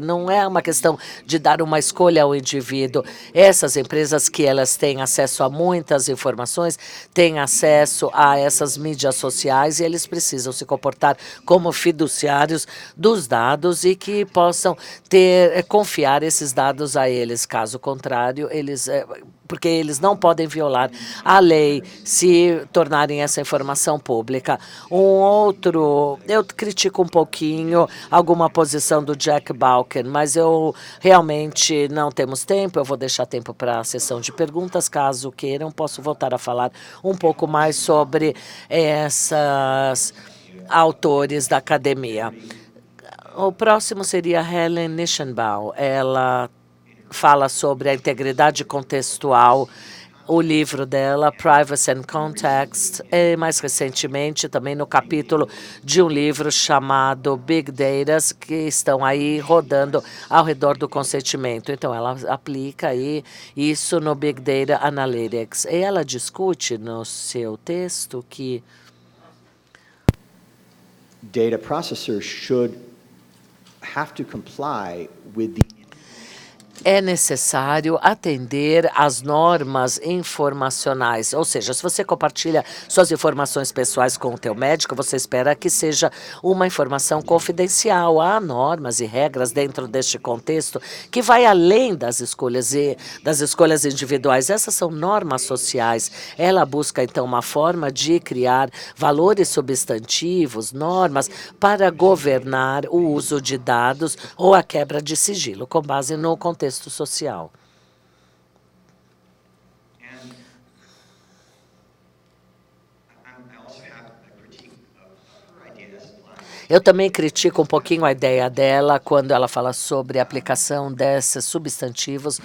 não é uma questão de dar uma escolha ao indivíduo. Essas empresas que elas têm acesso a muitas informações, têm acesso a essas mídias sociais e eles precisam se comportar como fiduciários dos dados e que possam confiar esses dados a eles. Caso contrário, porque eles não podem violar a lei se tornarem essa informação pública. Eu critico um pouquinho alguma posição do Jack Balkin, mas eu realmente não temos tempo, eu vou deixar tempo para a sessão de perguntas, caso queiram, posso voltar a falar um pouco mais sobre essas autores da academia. O próximo seria Helen Nischenbaum. Ela fala sobre a integridade contextual, o livro dela, Privacy and Context, e mais recentemente também no capítulo de um livro chamado Big Data, que estão aí rodando ao redor do consentimento. Então, ela aplica aí isso no Big Data Analytics. E ela discute no seu texto que data processors should have to comply with the é necessário atender às normas informacionais. Ou seja, se você compartilha suas informações pessoais com o teu médico, você espera que seja uma informação confidencial. Há normas e regras dentro deste contexto que vai além das escolhas individuais. Essas são normas sociais. Ela busca, então, uma forma de criar valores substantivos, normas, para governar o uso de dados ou a quebra de sigilo, com base no contexto social. Eu também critico um pouquinho a ideia dela quando ela fala sobre a aplicação desses substantivos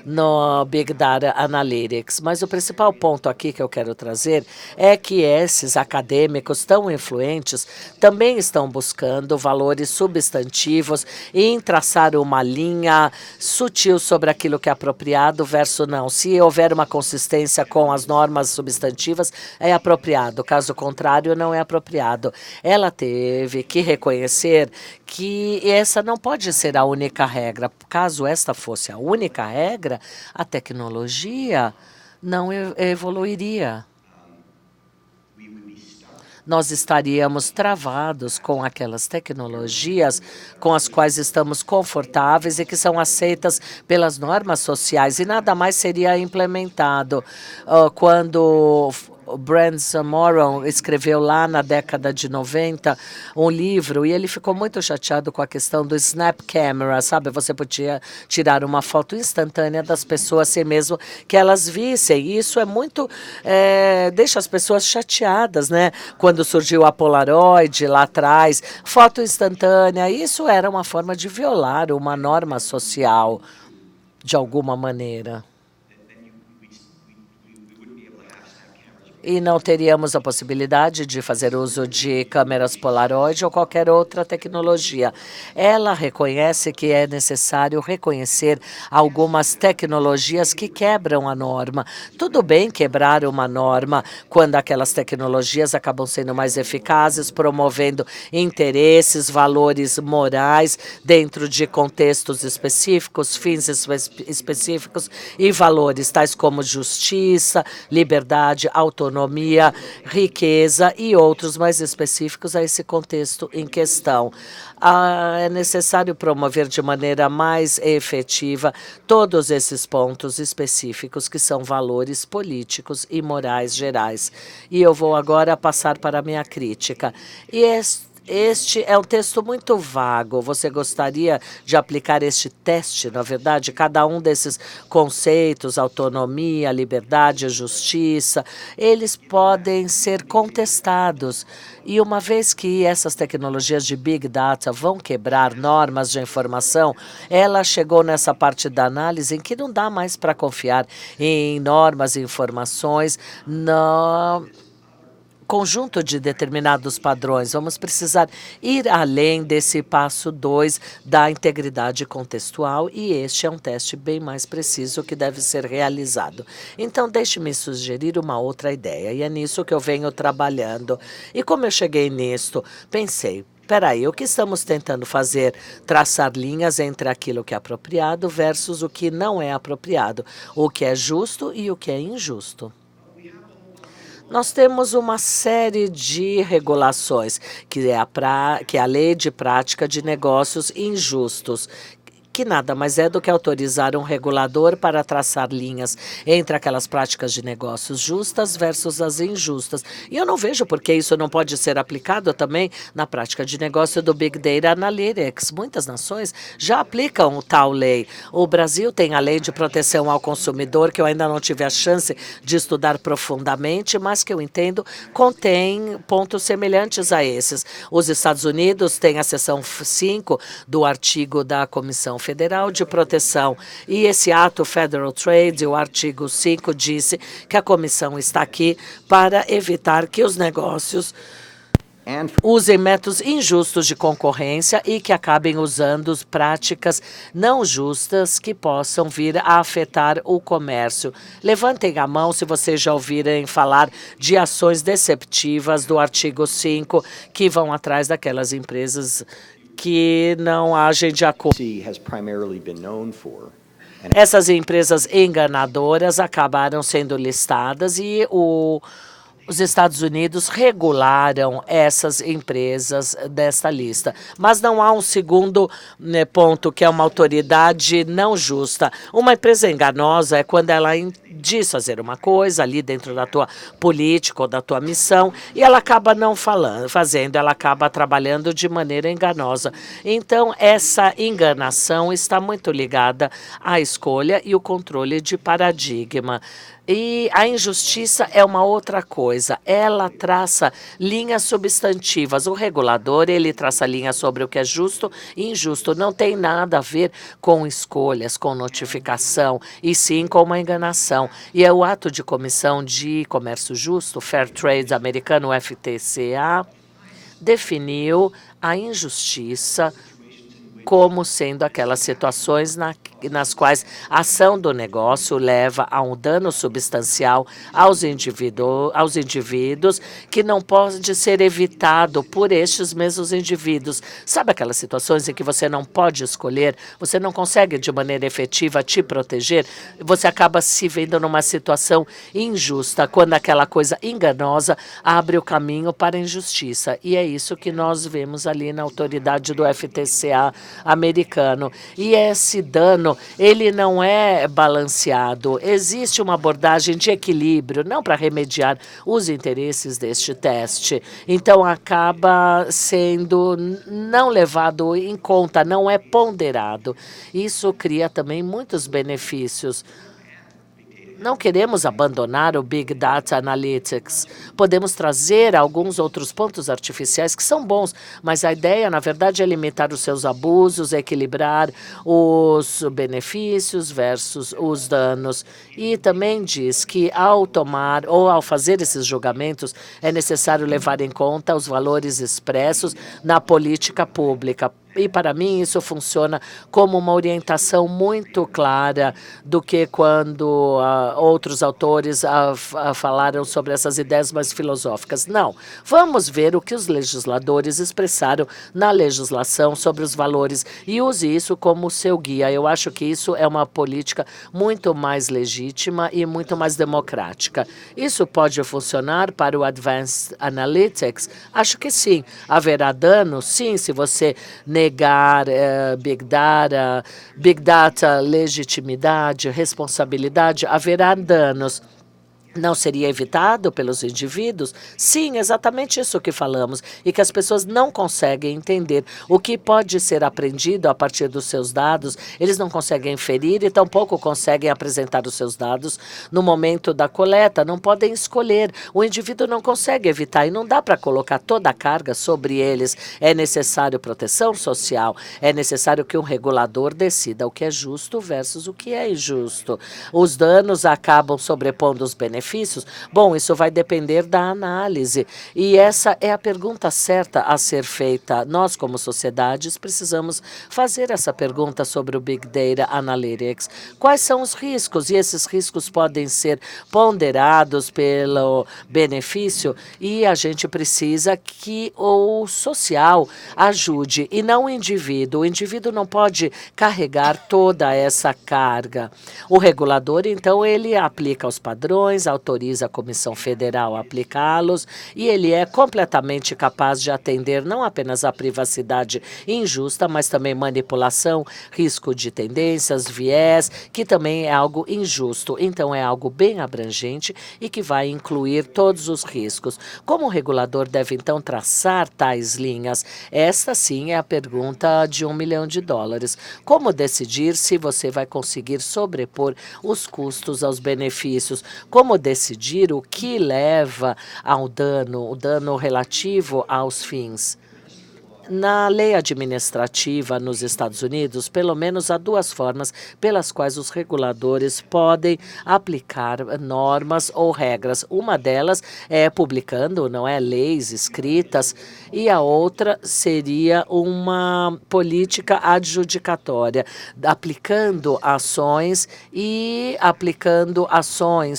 no Big Data Analytics. Mas o principal ponto aqui que eu quero trazer é que esses acadêmicos tão influentes também estão buscando valores substantivos em traçar uma linha sutil sobre aquilo que é apropriado versus não. Se houver uma consistência com as normas substantivas, é apropriado. Caso contrário, não é apropriado. Ela teve que reconhecer que essa não pode ser a única regra. Caso esta fosse a única regra, a tecnologia não evoluiria. Nós estaríamos travados com aquelas tecnologias com as quais estamos confortáveis e que são aceitas pelas normas sociais e nada mais seria implementado. Quando Branson Moron escreveu lá na década de 90 um livro e ele ficou muito chateado com a questão do snap camera, sabe? Você podia tirar uma foto instantânea das pessoas sem mesmo que elas vissem. E isso é muito, deixa as pessoas chateadas, né? Quando surgiu a Polaroid lá atrás, foto instantânea, isso era uma forma de violar uma norma social de alguma maneira. e não teríamos a possibilidade de fazer uso de câmeras Polaroid ou qualquer outra tecnologia. Ela reconhece que é necessário reconhecer algumas tecnologias que quebram a norma. Tudo bem quebrar uma norma quando aquelas tecnologias acabam sendo mais eficazes, promovendo interesses, valores morais dentro de contextos específicos, fins específicos e valores tais como justiça, liberdade, autonomia, riqueza e outros mais específicos a esse contexto em questão. É necessário promover de maneira mais efetiva todos esses pontos específicos que são valores políticos e morais gerais. E eu vou agora passar para a minha crítica. Este é um texto muito vago. Você gostaria de aplicar este teste, na verdade? Cada um desses conceitos, autonomia, liberdade, justiça, eles podem ser contestados. E uma vez que essas tecnologias de Big Data vão quebrar normas de informação, ela chegou nessa parte da análise em que não dá mais para confiar em normas e informações, não conjunto de determinados padrões. Vamos precisar ir além desse passo 2 da integridade contextual e este é um teste bem mais preciso que deve ser realizado. Então, deixe-me sugerir uma outra ideia e é nisso que eu venho trabalhando. E como eu cheguei nisto, pensei, peraí, o que estamos tentando fazer? Traçar linhas entre aquilo que é apropriado versus o que não é apropriado, o que é justo e o que é injusto. Nós temos uma série de regulações, que é a Lei de Prática de Negócios Injustos, que nada mais é do que autorizar um regulador para traçar linhas entre aquelas práticas de negócios justas versus as injustas. E eu não vejo por que isso não pode ser aplicado também na prática de negócio do Big Data Analytics. Muitas nações já aplicam tal lei. O Brasil tem a Lei de Proteção ao Consumidor, que eu ainda não tive a chance de estudar profundamente, mas que eu entendo contém pontos semelhantes a esses. Os Estados Unidos têm a seção 5 do artigo da Comissão Federal de Proteção. E esse ato Federal Trade, o artigo 5, disse que a comissão está aqui para evitar que os negócios usem métodos injustos de concorrência e que acabem usando práticas não justas que possam vir a afetar o comércio. Levantem a mão se vocês já ouvirem falar de ações deceptivas do artigo 5 que vão atrás daquelas empresas que não agem de acordo. Essas empresas enganadoras acabaram sendo listadas e os Estados Unidos regularam essas empresas desta lista. Mas não há um segundo ponto, que é uma autoridade não justa. Uma empresa enganosa é quando ela diz fazer uma coisa ali dentro da tua política ou da tua missão e ela acaba não fazendo, ela acaba trabalhando de maneira enganosa. Então, essa enganação está muito ligada à escolha e o controle de paradigma. E a injustiça é uma outra coisa. Ela traça linhas substantivas. O regulador, ele traça linhas sobre o que é justo e injusto. Não tem nada a ver com escolhas, com notificação, e sim com uma enganação. E é o ato de Comissão de Comércio Justo, Fair Trade americano, FTCA, definiu a injustiça como sendo aquelas situações nas quais a ação do negócio leva a um dano substancial aos indivíduos que não pode ser evitado por estes mesmos indivíduos. Sabe aquelas situações em que você não pode escolher, você não consegue de maneira efetiva te proteger, você acaba se vendo numa situação injusta, quando aquela coisa enganosa abre o caminho para a injustiça. E é isso que nós vemos ali na autoridade do FTCA americano. E esse dano, ele não é balanceado. Existe uma abordagem de equilíbrio, não para remediar os interesses deste teste. Então, acaba sendo não levado em conta, não é ponderado. Isso cria também muitos benefícios. Não queremos abandonar o Big Data Analytics. Podemos trazer alguns outros pontos artificiais que são bons, mas a ideia, na verdade, é limitar os seus abusos, equilibrar os benefícios versus os danos. E também diz que ao tomar ou ao fazer esses julgamentos, é necessário levar em conta os valores expressos na política pública. E, para mim, isso funciona como uma orientação muito clara do que quando outros autores falaram sobre essas ideias mais filosóficas. Não. Vamos ver o que os legisladores expressaram na legislação sobre os valores e use isso como seu guia. Eu acho que isso é uma política muito mais legítima e muito mais democrática. Isso pode funcionar para o Advanced Analytics? Acho que sim. Haverá dano? Sim, se você negar Big Data, legitimidade, responsabilidade, haverá danos. Não seria evitado pelos indivíduos? Sim, exatamente isso que falamos, e que as pessoas não conseguem entender o que pode ser aprendido a partir dos seus dados. Eles não conseguem inferir e tampouco conseguem apresentar os seus dados no momento da coleta, não podem escolher. O indivíduo não consegue evitar e não dá para colocar toda a carga sobre eles. É necessário proteção social, é necessário que um regulador decida o que é justo versus o que é injusto. Os danos acabam sobrepondo os benefícios. Bom, isso vai depender da análise. E essa é a pergunta certa a ser feita. Nós, como sociedades, precisamos fazer essa pergunta sobre o Big Data Analytics. Quais são os riscos? E esses riscos podem ser ponderados pelo benefício e a gente precisa que o social ajude e não o indivíduo. O indivíduo não pode carregar toda essa carga. O regulador, então, ele aplica os padrões, autoriza a Comissão Federal a aplicá-los e ele é completamente capaz de atender não apenas a privacidade injusta, mas também manipulação, risco de tendências, viés, que também é algo injusto. Então, é algo bem abrangente e que vai incluir todos os riscos. Como o regulador deve, então, traçar tais linhas? Esta, sim, é a pergunta de $1 milhão. Como decidir se você vai conseguir sobrepor os custos aos benefícios? Como decidir o que leva ao dano, o dano relativo aos fins? Na lei administrativa nos Estados Unidos, pelo menos há duas formas pelas quais os reguladores podem aplicar normas ou regras. Uma delas é publicando, não é, leis escritas, e a outra seria uma política adjudicatória, aplicando ações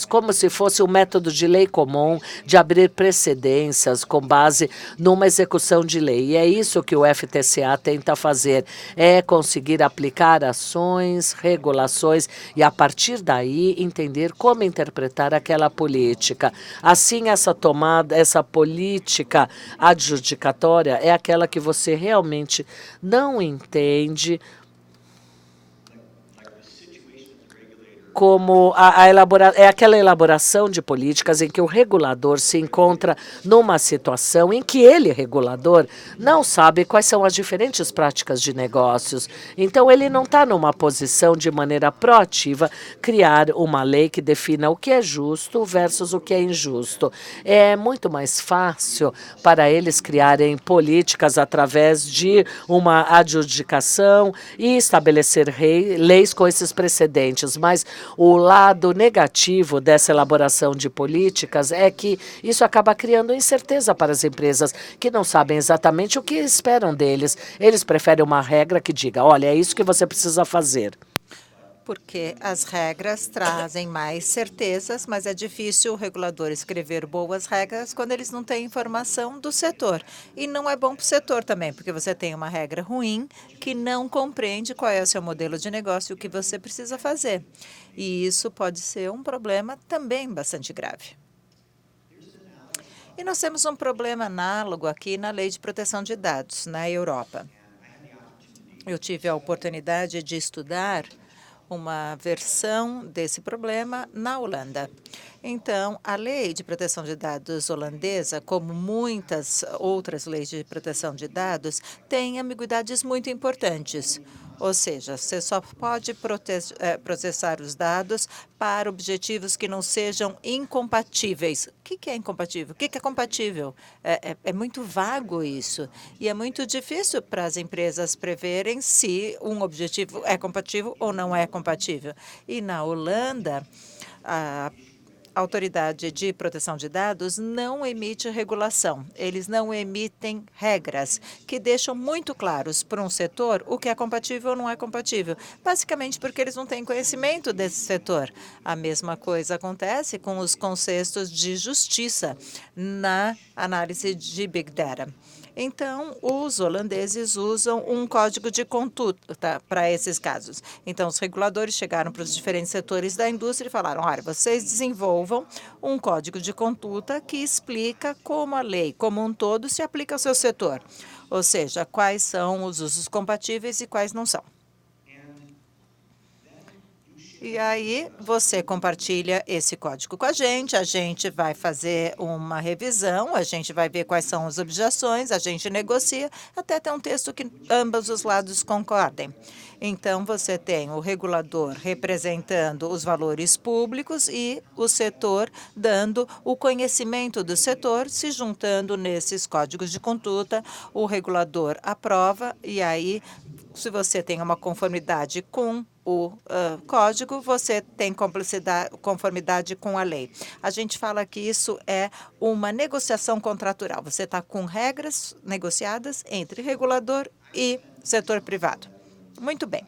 como se fosse um método de lei comum de abrir precedências com base numa execução de lei. E é isso que o FTCA tenta fazer, é conseguir aplicar ações, regulações e, a partir daí, entender como interpretar aquela política. Assim, essa política adjudicatória é aquela que você realmente não entende como é aquela elaboração de políticas em que o regulador se encontra numa situação em que ele, regulador, não sabe quais são as diferentes práticas de negócios. Então, ele não está numa posição de maneira proativa criar uma lei que defina o que é justo versus o que é injusto. É muito mais fácil para eles criarem políticas através de uma adjudicação e estabelecer leis com esses precedentes, mas o lado negativo dessa elaboração de políticas é que isso acaba criando incerteza para as empresas que não sabem exatamente o que esperam deles. Eles preferem uma regra que diga, olha, é isso que você precisa fazer. Porque as regras trazem mais certezas, mas é difícil o regulador escrever boas regras quando eles não têm informação do setor. E não é bom para o setor também, porque você tem uma regra ruim que não compreende qual é o seu modelo de negócio e o que você precisa fazer. E isso pode ser um problema também bastante grave. E nós temos um problema análogo aqui na Lei de Proteção de Dados, na Europa. Eu tive a oportunidade de estudar uma versão desse problema na Holanda. Então, a Lei de Proteção de Dados holandesa, como muitas outras leis de proteção de dados, tem ambiguidades muito importantes. Ou seja, você só pode processar os dados para objetivos que não sejam incompatíveis. O que é incompatível? O que é compatível? É muito vago isso. E é muito difícil para as empresas preverem se um objetivo é compatível ou não é compatível. E na Holanda, a Autoridade de Proteção de Dados não emite regulação. Eles não emitem regras que deixam muito claros para um setor o que é compatível ou não é compatível, basicamente porque eles não têm conhecimento desse setor. A mesma coisa acontece com os conceitos de justiça na análise de Big Data. Então, os holandeses usam um código de conduta para esses casos. Então, os reguladores chegaram para os diferentes setores da indústria e falaram, olha, vocês desenvolvam um código de conduta que explica como a lei como um todo se aplica ao seu setor, ou seja, quais são os usos compatíveis e quais não são. E aí você compartilha esse código com a gente vai fazer uma revisão, a gente vai ver quais são as objeções, a gente negocia até ter um texto que ambos os lados concordem. Então, você tem o regulador representando os valores públicos e o setor dando o conhecimento do setor, se juntando nesses códigos de conduta, o regulador aprova e aí, se você tem uma conformidade com o código, você tem conformidade com a lei. A gente fala que isso é uma negociação contratual. Você está com regras negociadas entre regulador e setor privado. Muito bem.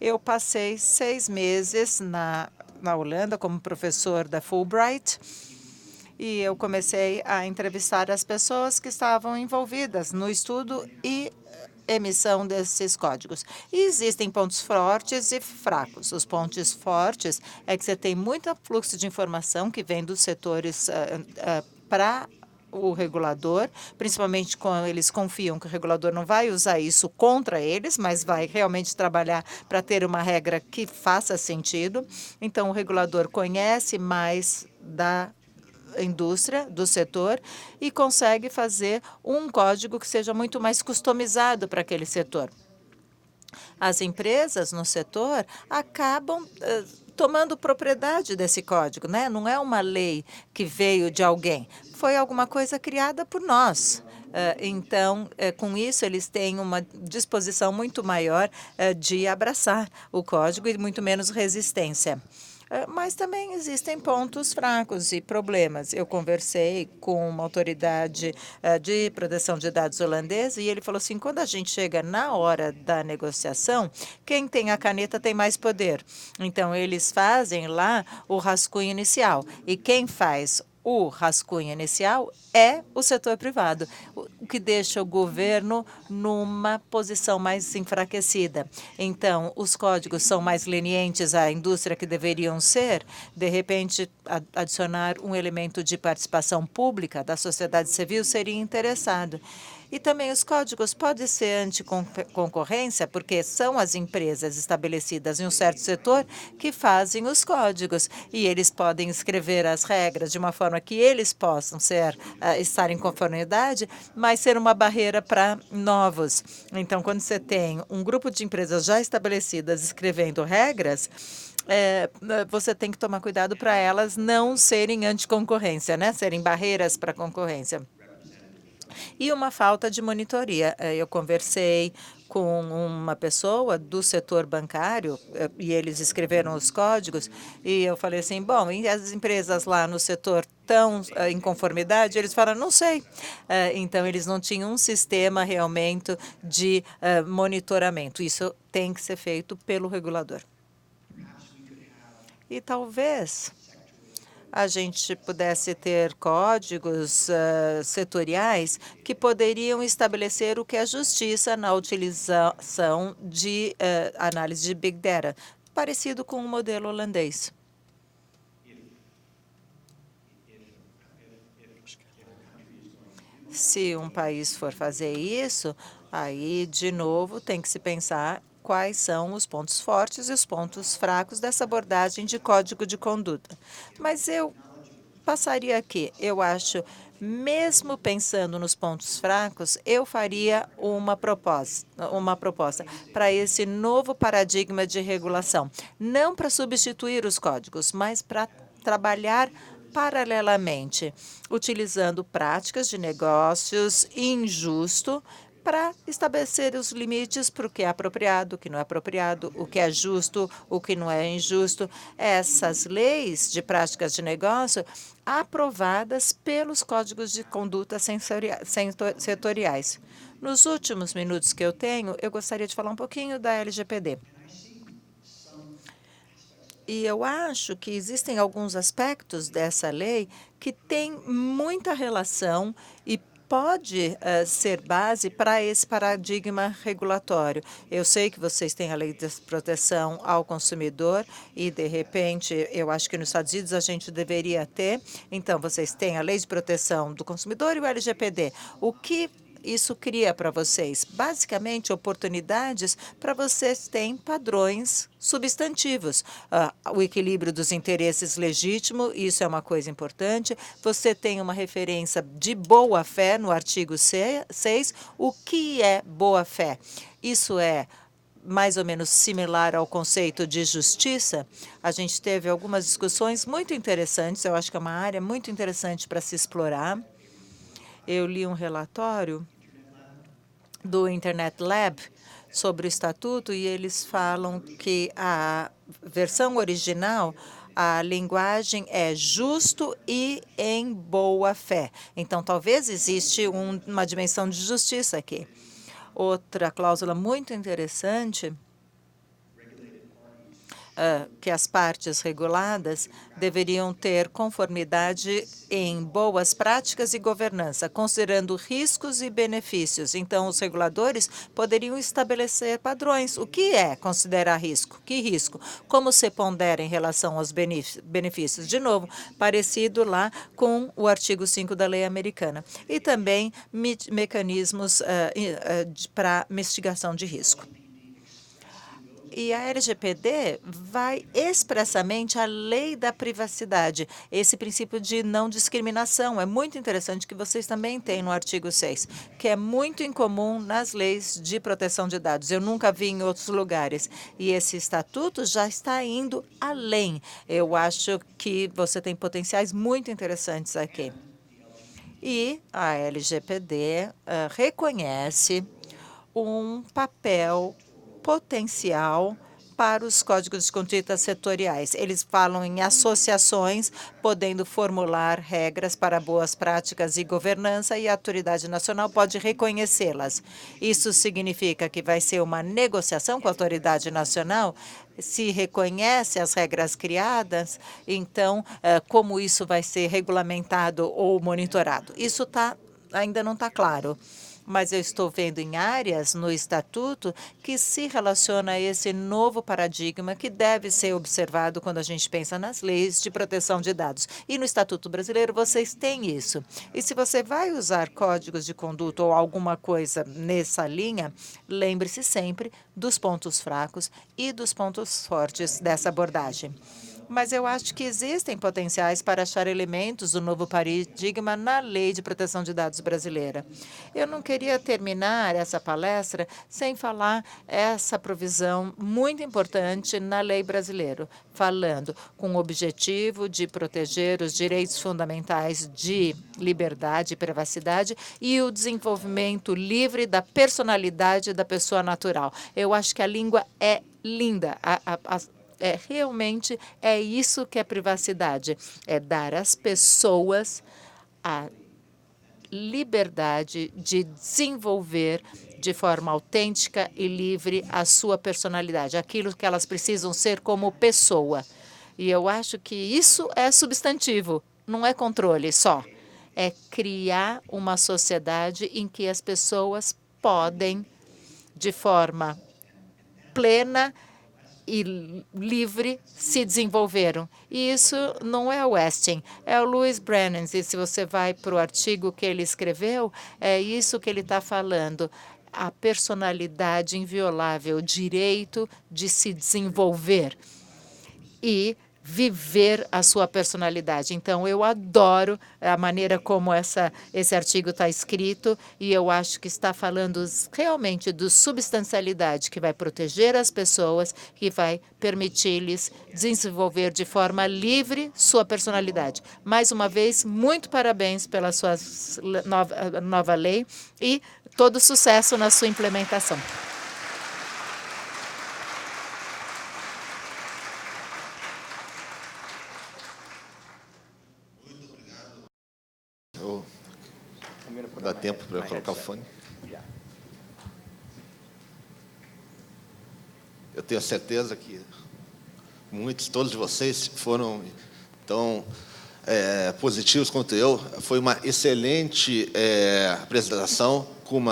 Eu passei 6 meses na Holanda como professor da Fulbright e eu comecei a entrevistar as pessoas que estavam envolvidas no estudo e emissão desses códigos. E existem pontos fortes e fracos. Os pontos fortes é que você tem muito fluxo de informação que vem dos setores para o regulador, principalmente quando eles confiam que o regulador não vai usar isso contra eles, mas vai realmente trabalhar para ter uma regra que faça sentido. Então, o regulador conhece mais da indústria, do setor, e consegue fazer um código que seja muito mais customizado para aquele setor. As empresas no setor acabam tomando propriedade desse código, né? Não é uma lei que veio de alguém, foi alguma coisa criada por nós. Então, com isso, eles têm uma disposição muito maior de abraçar o código e muito menos resistência. Mas também existem pontos fracos e problemas. Eu conversei com uma autoridade de proteção de dados holandesa e ele falou assim, quando a gente chega na hora da negociação, quem tem a caneta tem mais poder. Então, eles fazem lá o rascunho inicial e quem faz o rascunho inicial é o setor privado, o que deixa o governo numa posição mais enfraquecida. Então, os códigos são mais lenientes à indústria que deveriam ser, de repente, adicionar um elemento de participação pública da sociedade civil seria interessado. E também os códigos podem ser anticoncorrência, porque são as empresas estabelecidas em um certo setor que fazem os códigos. E eles podem escrever as regras de uma forma que eles possam estar em conformidade, mas ser uma barreira para novos. Então, quando você tem um grupo de empresas já estabelecidas escrevendo regras, você tem que tomar cuidado para elas não serem anticoncorrência, né? Serem barreiras para a concorrência. E uma falta de monitoria. Eu conversei com uma pessoa do setor bancário e eles escreveram os códigos e eu falei assim, bom, e as empresas lá no setor estão em conformidade? Eles falaram, não sei. Então, eles não tinham um sistema realmente de monitoramento. Isso tem que ser feito pelo regulador. E talvez a gente pudesse ter códigos setoriais que poderiam estabelecer o que é justiça na utilização de análise de Big Data, parecido com o modelo holandês. Se um país for fazer isso, aí, de novo, tem que se pensar quais são os pontos fortes e os pontos fracos dessa abordagem de código de conduta. Mas eu passaria aqui. Eu acho Mesmo pensando nos pontos fracos, eu faria uma proposta para esse novo paradigma de regulação, não para substituir os códigos, mas para trabalhar paralelamente, utilizando práticas de negócios injusto para estabelecer os limites para o que é apropriado, o que não é apropriado, o que é justo, o que não é injusto. Essas leis de práticas de negócio aprovadas pelos códigos de conduta setoriais. Nos últimos minutos que eu tenho, eu gostaria de falar um pouquinho da LGPD. E eu acho que existem alguns aspectos dessa lei que têm muita relação e pode ser base para esse paradigma regulatório. Eu sei que vocês têm a lei de proteção ao consumidor e, de repente, eu acho que nos Estados Unidos a gente deveria ter. Então, vocês têm a lei de proteção do consumidor e o LGPD. O que isso cria para vocês? Basicamente, oportunidades para vocês terem padrões substantivos. O equilíbrio dos interesses legítimo, isso é uma coisa importante. Você tem uma referência de boa-fé no artigo 6. O que é boa-fé? Isso é mais ou menos similar ao conceito de justiça. A gente teve algumas discussões muito interessantes. Eu acho que é uma área muito interessante para se explorar. Eu li um relatório do Internet Lab sobre o estatuto e eles falam que a versão original, a linguagem é justo e em boa fé. Então, talvez existe uma dimensão de justiça aqui. Outra cláusula muito interessante que as partes reguladas deveriam ter conformidade em boas práticas e governança, considerando riscos e benefícios. Então, os reguladores poderiam estabelecer padrões. O que é considerar risco? Que risco? Como se pondera em relação aos benefícios? De novo, parecido lá com o artigo 5 da lei americana. E também mecanismos para mitigação de risco. E a LGPD vai expressamente à lei da privacidade, esse princípio de não discriminação. É muito interessante que vocês também têm no artigo 6, que é muito incomum nas leis de proteção de dados. Eu nunca vi em outros lugares. E esse estatuto já está indo além. Eu acho que você tem potenciais muito interessantes aqui. E a LGPD reconhece um papel potencial para os códigos de conduta setoriais. Eles falam em associações, podendo formular regras para boas práticas e governança, e a autoridade nacional pode reconhecê-las. Isso significa que vai ser uma negociação com a autoridade nacional. Se reconhece as regras criadas, então, como isso vai ser regulamentado ou monitorado? Isso ainda não está claro. Mas eu estou vendo em áreas no estatuto que se relaciona a esse novo paradigma que deve ser observado quando a gente pensa nas leis de proteção de dados. E no Estatuto Brasileiro vocês têm isso. E se você vai usar códigos de conduta ou alguma coisa nessa linha, lembre-se sempre dos pontos fracos e dos pontos fortes dessa abordagem. Mas eu acho que existem potenciais para achar elementos do novo paradigma na Lei de Proteção de Dados brasileira. Eu não queria terminar essa palestra sem falar essa provisão muito importante na lei brasileira, falando com o objetivo de proteger os direitos fundamentais de liberdade e privacidade e o desenvolvimento livre da personalidade da pessoa natural. Eu acho que a língua é linda. Realmente é isso que é privacidade, é dar às pessoas a liberdade de desenvolver de forma autêntica e livre a sua personalidade, aquilo que elas precisam ser como pessoa. E eu acho que isso é substantivo, não é controle só. É criar uma sociedade em que as pessoas podem, de forma plena e livre, se desenvolveram. E isso não é o Westing, é o Louis Brennan. E se você vai para o artigo que ele escreveu, é isso que ele está falando. A personalidade inviolável, o direito de se desenvolver. E viver a sua personalidade. Então, eu adoro a maneira como esse artigo está escrito e eu acho que está falando realmente do substancialidade que vai proteger as pessoas, que vai permitir-lhes desenvolver de forma livre sua personalidade. Mais uma vez, muito parabéns pela sua nova lei e todo sucesso na sua implementação. Dá tempo para eu colocar o fone? Eu tenho certeza que todos de vocês foram tão positivos quanto eu. Foi uma excelente apresentação, com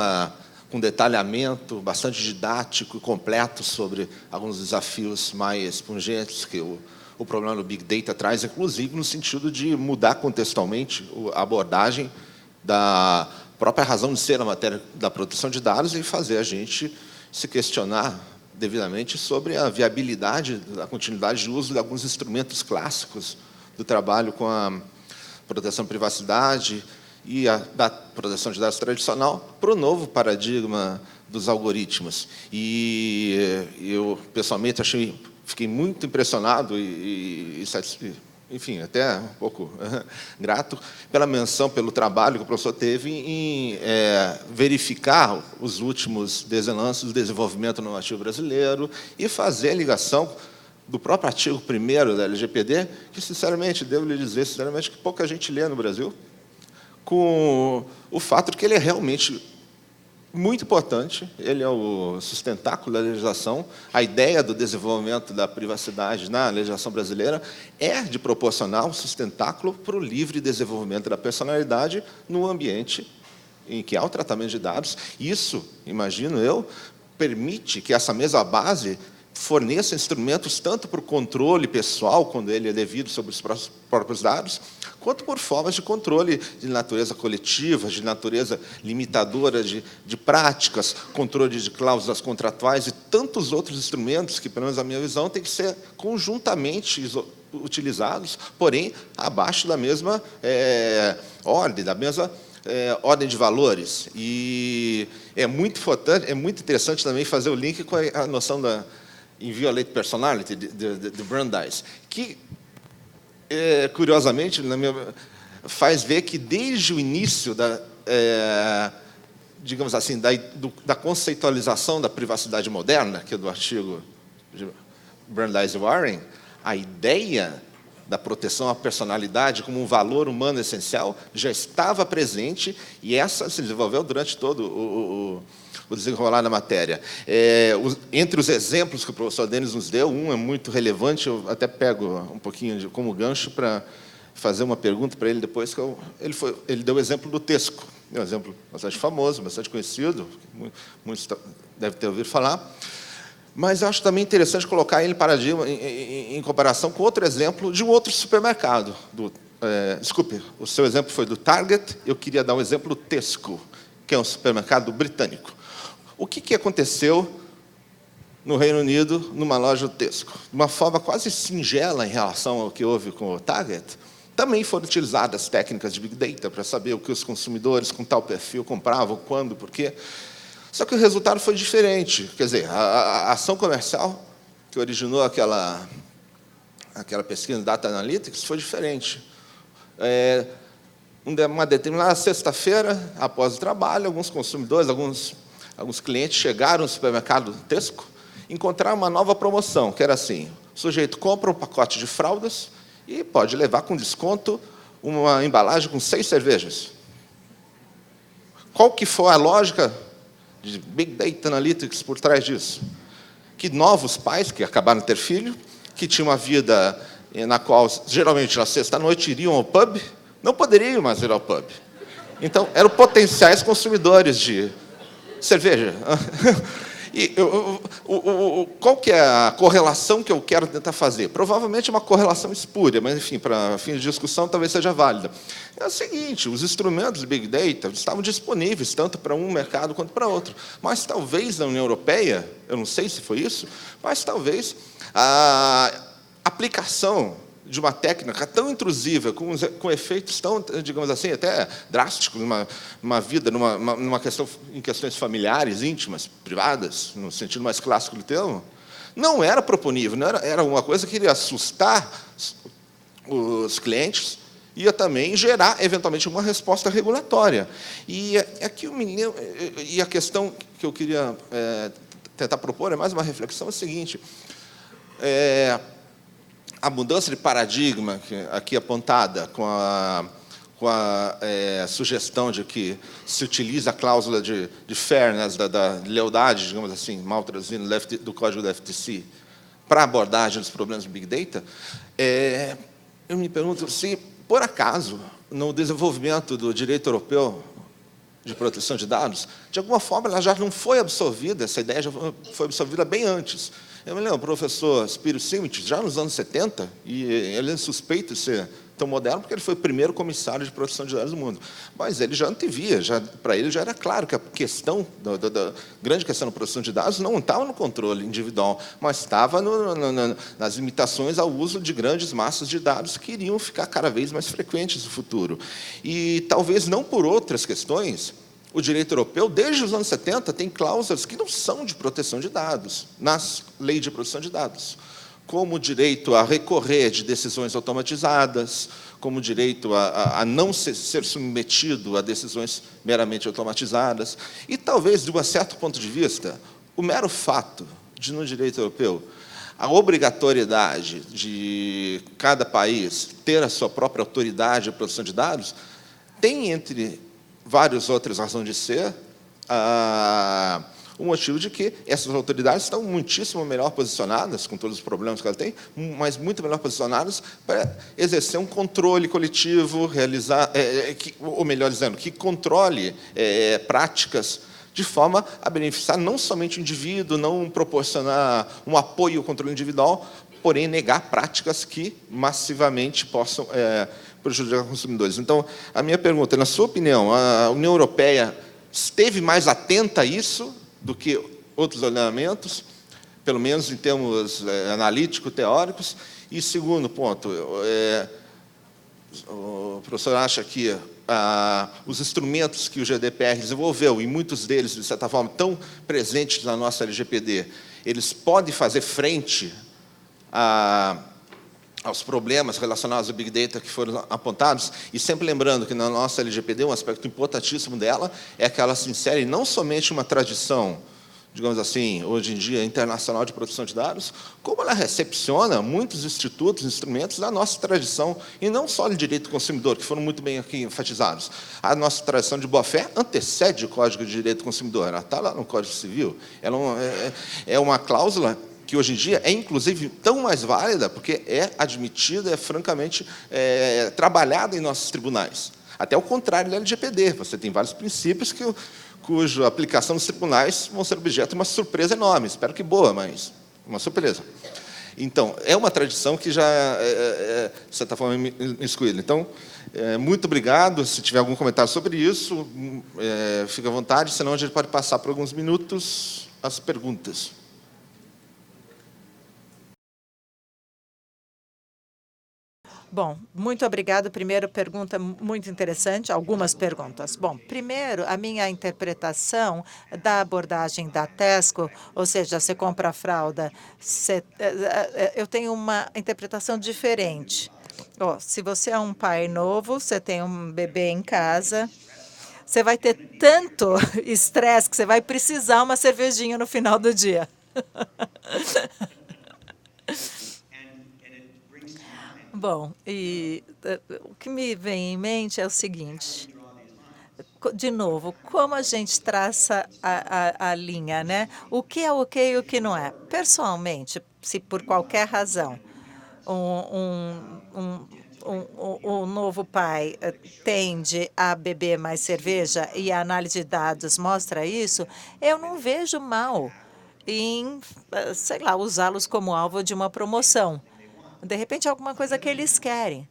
um detalhamento bastante didático e completo sobre alguns desafios mais pungentes que o problema do Big Data traz, inclusive no sentido de mudar contextualmente a abordagem da própria razão de ser na matéria da proteção de dados e fazer a gente se questionar devidamente sobre a viabilidade da continuidade de uso de alguns instrumentos clássicos do trabalho com a proteção de privacidade e da proteção de dados tradicional para o novo paradigma dos algoritmos. E eu, pessoalmente, fiquei muito impressionado enfim, até um pouco grato pela menção, pelo trabalho que o professor teve em verificar os últimos desenlances do desenvolvimento normativo brasileiro e fazer a ligação do próprio artigo 1º da LGPD, que, sinceramente, devo lhe dizer, sinceramente, que pouca gente lê no Brasil, com o fato de que ele é realmente muito importante, ele é o sustentáculo da legislação. A ideia do desenvolvimento da privacidade na legislação brasileira é de proporcionar um sustentáculo para o livre desenvolvimento da personalidade no ambiente em que há o tratamento de dados. Isso, imagino eu, permite que essa mesma base forneça instrumentos tanto para o controle pessoal, quando ele é devido sobre os próprios dados, quanto por formas de controle de natureza coletiva, de natureza limitadora de práticas, controle de cláusulas contratuais e tantos outros instrumentos que, pelo menos na minha visão, têm que ser conjuntamente utilizados, porém, abaixo da mesma ordem, da mesma ordem de valores. E é muito importante, é muito interessante também fazer o link com a noção da inviolate personality, de Brandeis, que, curiosamente, faz ver que, desde o início digamos assim, da conceitualização da privacidade moderna, que é do artigo de Brandeis e Warren, a ideia da proteção à personalidade como um valor humano essencial já estava presente, e essa se desenvolveu durante todo o desenrolar da matéria. Entre os exemplos que o professor Denis nos deu, um é muito relevante, eu até pego um pouquinho como gancho para fazer uma pergunta para ele depois, que ele deu o exemplo do Tesco, um exemplo bastante famoso, bastante conhecido, muitos devem ter ouvido falar, mas eu acho também interessante colocar ele em comparação com outro exemplo de um outro supermercado. Desculpe, o seu exemplo foi do Target, eu queria dar um exemplo do Tesco, que é um supermercado britânico. O que aconteceu no Reino Unido, numa loja do Tesco? De uma forma quase singela em relação ao que houve com o Target, também foram utilizadas técnicas de Big Data para saber o que os consumidores com tal perfil compravam, quando, por quê. Só que o resultado foi diferente. Quer dizer, a ação comercial que originou aquela pesquisa de Data Analytics foi diferente. Uma determinada sexta-feira, após o trabalho, alguns consumidores, alguns clientes chegaram no supermercado Tesco, encontraram uma nova promoção, que era assim: o sujeito compra um pacote de fraldas e pode levar com desconto uma embalagem com 6 cervejas. Qual que foi a lógica de Big Data Analytics por trás disso? Que novos pais, que acabaram de ter filho, que tinham uma vida na qual, geralmente, na sexta-noite, iriam ao pub, não poderiam mais ir ao pub. Então, eram potenciais consumidores de cerveja. E qual que é a correlação que eu quero tentar fazer? Provavelmente é uma correlação espúria, mas, enfim, para fim de discussão, talvez seja válida. É o seguinte: os instrumentos de Big Data estavam disponíveis tanto para um mercado quanto para outro. Mas, talvez, na União Europeia, eu não sei se foi isso, mas, talvez, aplicação de uma técnica tão intrusiva, com efeitos tão, digamos assim, até drásticos numa vida, em questões familiares, íntimas, privadas, no sentido mais clássico do termo, não era proponível, era uma coisa que iria assustar os clientes, ia também gerar, eventualmente, uma resposta regulatória. E aqui a questão que eu queria tentar propor é mais uma reflexão, é o seguinte: a mudança de paradigma aqui apontada com a sugestão de que se utiliza a cláusula de fairness, da lealdade, digamos assim, mal traduzindo, do código da FTC, para a abordagem dos problemas do Big Data, eu me pergunto se, por acaso, no desenvolvimento do direito europeu de proteção de dados, de alguma forma ela já não foi absorvida, essa ideia já foi absorvida bem antes. Eu me lembro, o professor Spiro Simic, já nos anos 70, e ele é suspeito de ser tão moderno porque ele foi o primeiro comissário de proteção de dados do mundo. Mas ele já antevia, para ele já era claro que a questão, da grande questão da proteção de dados não estava no controle individual, mas estava nas limitações ao uso de grandes massas de dados que iriam ficar cada vez mais frequentes no futuro. E talvez não por outras questões, o direito europeu, desde os anos 70, tem cláusulas que não são de proteção de dados, nas leis de proteção de dados, como o direito a recorrer de decisões automatizadas, como o direito a não ser submetido a decisões meramente automatizadas. E, talvez, de um certo ponto de vista, o mero fato de, no direito europeu, a obrigatoriedade de cada país ter a sua própria autoridade de proteção de dados tem, entre várias outras razões de ser, o motivo de que essas autoridades estão muitíssimo melhor posicionadas, com todos os problemas que elas têm, mas muito melhor posicionadas para exercer um controle coletivo, ou melhor dizendo, que controle práticas de forma a beneficiar não somente o indivíduo, não proporcionar um apoio ao controle individual, porém negar práticas que massivamente possam prejudicar consumidores. Então, a minha pergunta, na sua opinião, a União Europeia esteve mais atenta a isso do que outros ordenamentos, pelo menos em termos analítico-teóricos? E, segundo ponto, o professor acha que os instrumentos que o GDPR desenvolveu, e muitos deles, de certa forma, estão presentes na nossa LGPD, eles podem fazer frente aos problemas relacionados ao Big Data que foram apontados, e sempre lembrando que na nossa LGPD um aspecto importantíssimo dela é que ela se insere não somente uma tradição, digamos assim, hoje em dia, internacional de proteção de dados, como ela recepciona muitos institutos, instrumentos da nossa tradição, e não só de direito do consumidor, que foram muito bem aqui enfatizados. A nossa tradição de boa-fé antecede o Código de Direito do Consumidor, ela está lá no Código Civil, ela é uma cláusula que hoje em dia é, inclusive, tão mais válida, porque é admitida, francamente, trabalhada em nossos tribunais. Até o contrário da LGPD, você tem vários princípios cuja aplicação nos tribunais vão ser objeto de uma surpresa enorme, espero que boa, mas uma surpresa. Então, é uma tradição que já de certa forma, excluída. Então, muito obrigado. Se tiver algum comentário sobre isso, fique à vontade, senão a gente pode passar por alguns minutos as perguntas. Bom, muito obrigado. Primeiro, pergunta muito interessante, algumas perguntas. Bom, primeiro, a minha interpretação da abordagem da Tesco, ou seja, você compra a fralda, eu tenho uma interpretação diferente. Se você é um pai novo, você tem um bebê em casa, você vai ter tanto estresse que você vai precisar uma cervejinha no final do dia. Bom, e o que me vem em mente é o seguinte, de novo, como a gente traça a linha, né? O que é ok e o que não é? Pessoalmente, se por qualquer razão um novo pai tende a beber mais cerveja e a análise de dados mostra isso, eu não vejo mal em, sei lá, usá-los como alvo de uma promoção. De repente, é alguma coisa que eles querem.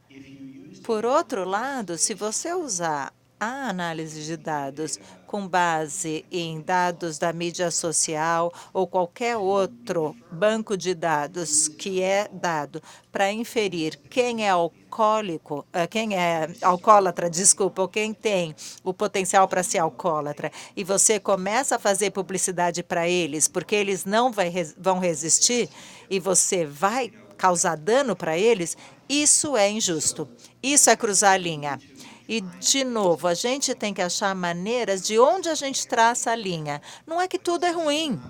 Por outro lado, se você usar a análise de dados com base em dados da mídia social ou qualquer outro banco de dados que é dado para inferir quem é alcoólico, quem é alcoólatra, desculpa, ou quem tem o potencial para ser alcoólatra, e você começa a fazer publicidade para eles, porque eles não vão resistir, e você vai causar dano para eles, isso é injusto. Isso é cruzar a linha. E, de novo, a gente tem que achar maneiras de onde a gente traça a linha. Não é que tudo é ruim,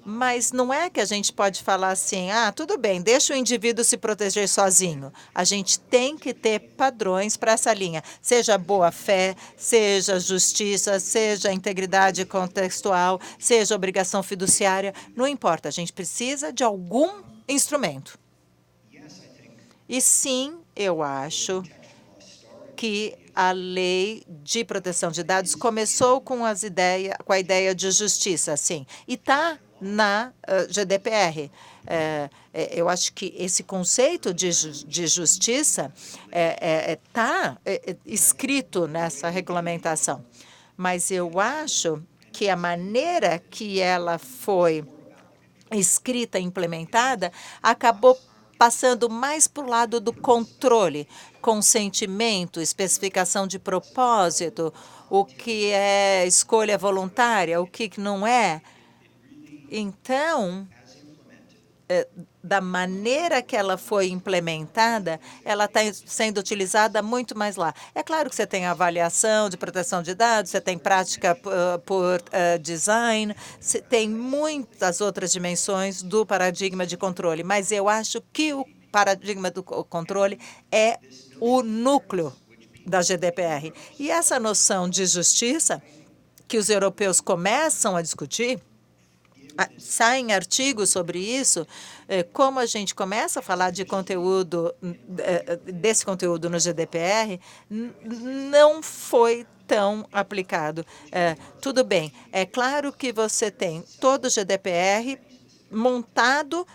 mas não é que a gente pode falar assim, tudo bem, deixa o indivíduo se proteger sozinho. A gente tem que ter padrões para essa linha, seja boa-fé, seja justiça, seja integridade contextual, seja obrigação fiduciária, não importa, a gente precisa de algum instrumento. E sim, eu acho que a lei de proteção de dados começou com a ideia de justiça, sim, e está na GDPR. Eu acho que esse conceito de justiça está escrito nessa regulamentação, mas eu acho que a maneira que ela foi escrita e implementada acabou passando mais para o lado do controle, consentimento, especificação de propósito, o que é escolha voluntária, o que não é. Então, da maneira que ela foi implementada, ela está sendo utilizada muito mais lá. É claro que você tem avaliação de proteção de dados, você tem prática por design, você tem muitas outras dimensões do paradigma de controle, mas eu acho que o paradigma do controle é o núcleo da GDPR. E essa noção de justiça que os europeus começam a discutir, saem artigos sobre isso, como a gente começa a falar de conteúdo, desse conteúdo no GDPR, não foi tão aplicado. Tudo bem, é claro que você tem todo o GDPR montado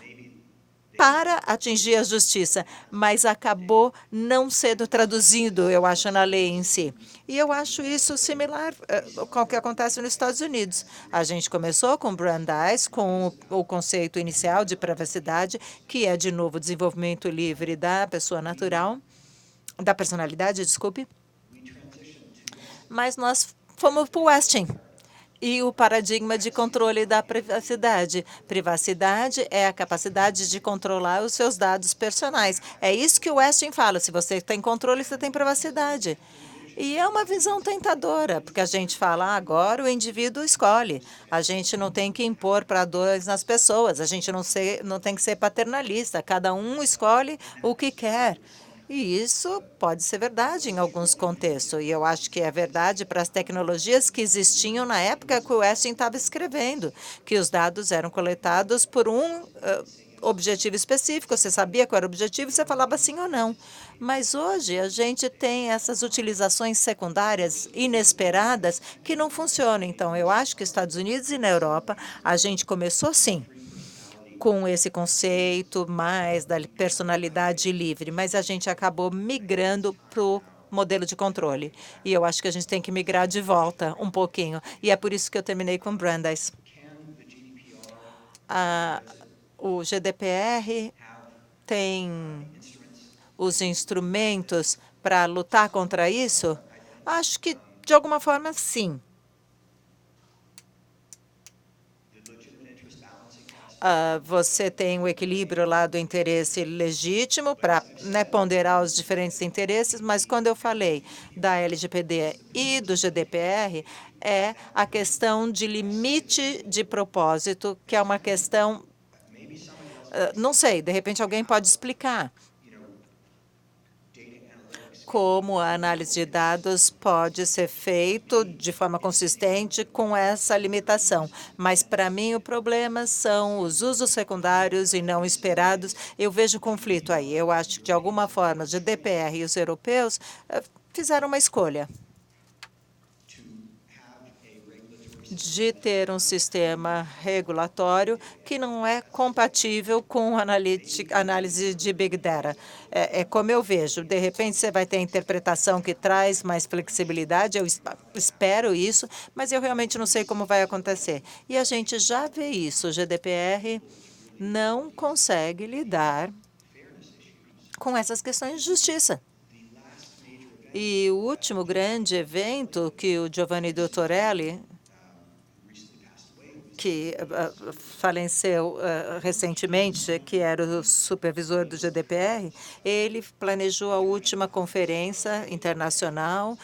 para atingir a justiça, mas acabou não sendo traduzido, eu acho, na lei em si. E eu acho isso similar com o que acontece nos Estados Unidos. A gente começou com Brandeis, com o conceito inicial de privacidade, que é, de novo, o desenvolvimento livre da pessoa natural, da personalidade, desculpe. Mas nós fomos para o Westing. E o paradigma de controle da privacidade. Privacidade é a capacidade de controlar os seus dados personais. É isso que o Westing fala. Se você tem controle, você tem privacidade. E é uma visão tentadora, porque a gente fala, agora o indivíduo escolhe. A gente não tem que impor para dois nas pessoas. A gente não tem que ser paternalista. Cada um escolhe o que quer. E isso pode ser verdade em alguns contextos. E eu acho que é verdade para as tecnologias que existiam na época que o Westing estava escrevendo, que os dados eram coletados por um objetivo específico. Você sabia qual era o objetivo e você falava sim ou não. Mas hoje a gente tem essas utilizações secundárias inesperadas que não funcionam. Então, eu acho que nos Estados Unidos e na Europa a gente começou sim com esse conceito mais da personalidade livre, mas a gente acabou migrando para o modelo de controle. E eu acho que a gente tem que migrar de volta um pouquinho. E é por isso que eu terminei com Brandeis. O GDPR tem os instrumentos para lutar contra isso? Acho que, de alguma forma, sim. Você tem o equilíbrio lá do interesse legítimo para ponderar os diferentes interesses, mas quando eu falei da LGPD e do GDPR, é a questão de limite de propósito, que é uma questão, não sei, de repente alguém pode explicar como a análise de dados pode ser feito de forma consistente com essa limitação. Mas, para mim, o problema são os usos secundários e não esperados. Eu vejo conflito aí. Eu acho que, de alguma forma, o GDPR e os europeus fizeram uma escolha de ter um sistema regulatório que não é compatível com análise de Big Data. É como eu vejo, de repente você vai ter a interpretação que traz mais flexibilidade, eu espero isso, mas eu realmente não sei como vai acontecer. E a gente já vê isso, o GDPR não consegue lidar com essas questões de justiça. E o último grande evento que o Giovanni Dottorelli, que faleceu recentemente, que era o supervisor do GDPR, ele planejou a última conferência internacional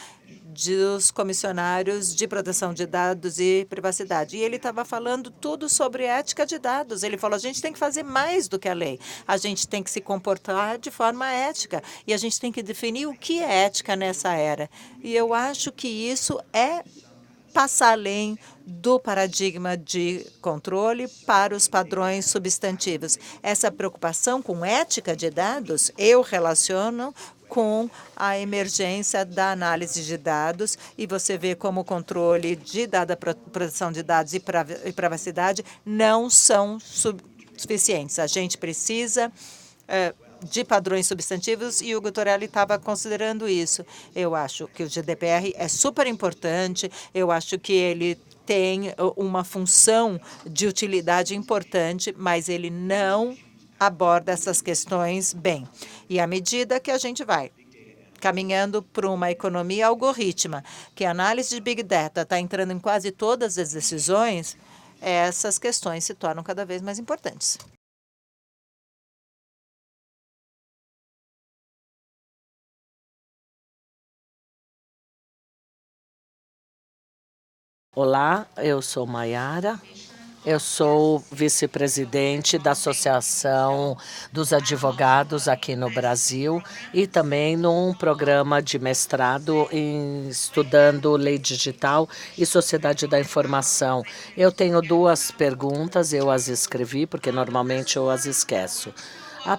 dos comissionários de proteção de dados e privacidade. E ele estava falando tudo sobre ética de dados. Ele falou, a gente tem que fazer mais do que a lei. A gente tem que se comportar de forma ética. E a gente tem que definir o que é ética nessa era. E eu acho que isso é passar além do paradigma de controle para os padrões substantivos. Essa preocupação com ética de dados, eu relaciono com a emergência da análise de dados, e você vê como o controle de proteção de dados e privacidade não são suficientes. A gente precisa de padrões substantivos, e o Dottorelli estava considerando isso. Eu acho que o GDPR é super importante, eu acho que ele tem uma função de utilidade importante, mas ele não aborda essas questões bem. E à medida que a gente vai caminhando para uma economia algorítmica, que a análise de Big Data está entrando em quase todas as decisões, essas questões se tornam cada vez mais importantes. Olá, eu sou Maiara. Eu sou vice-presidente da Associação dos Advogados aqui no Brasil e também num programa de mestrado estudando lei digital e sociedade da informação. Eu tenho duas perguntas, eu as escrevi porque normalmente eu as esqueço.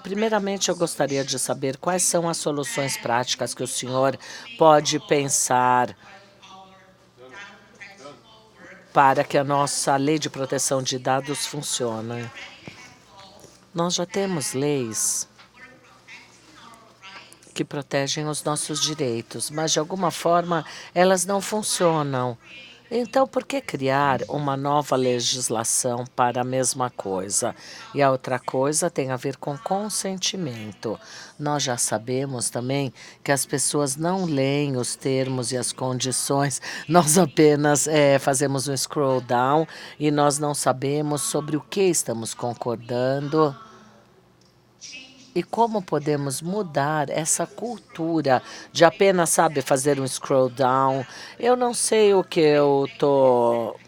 Primeiramente, eu gostaria de saber quais são as soluções práticas que o senhor pode pensar para que a nossa lei de proteção de dados funcione. Nós já temos leis que protegem os nossos direitos, mas de alguma forma elas não funcionam. Então, por que criar uma nova legislação para a mesma coisa? E a outra coisa tem a ver com consentimento. Nós já sabemos também que as pessoas não leem os termos e as condições, nós apenas fazemos um scroll down e nós não sabemos sobre o que estamos concordando. E como podemos mudar essa cultura de apenas, sabe, fazer um scroll down? Eu não sei o que eu estou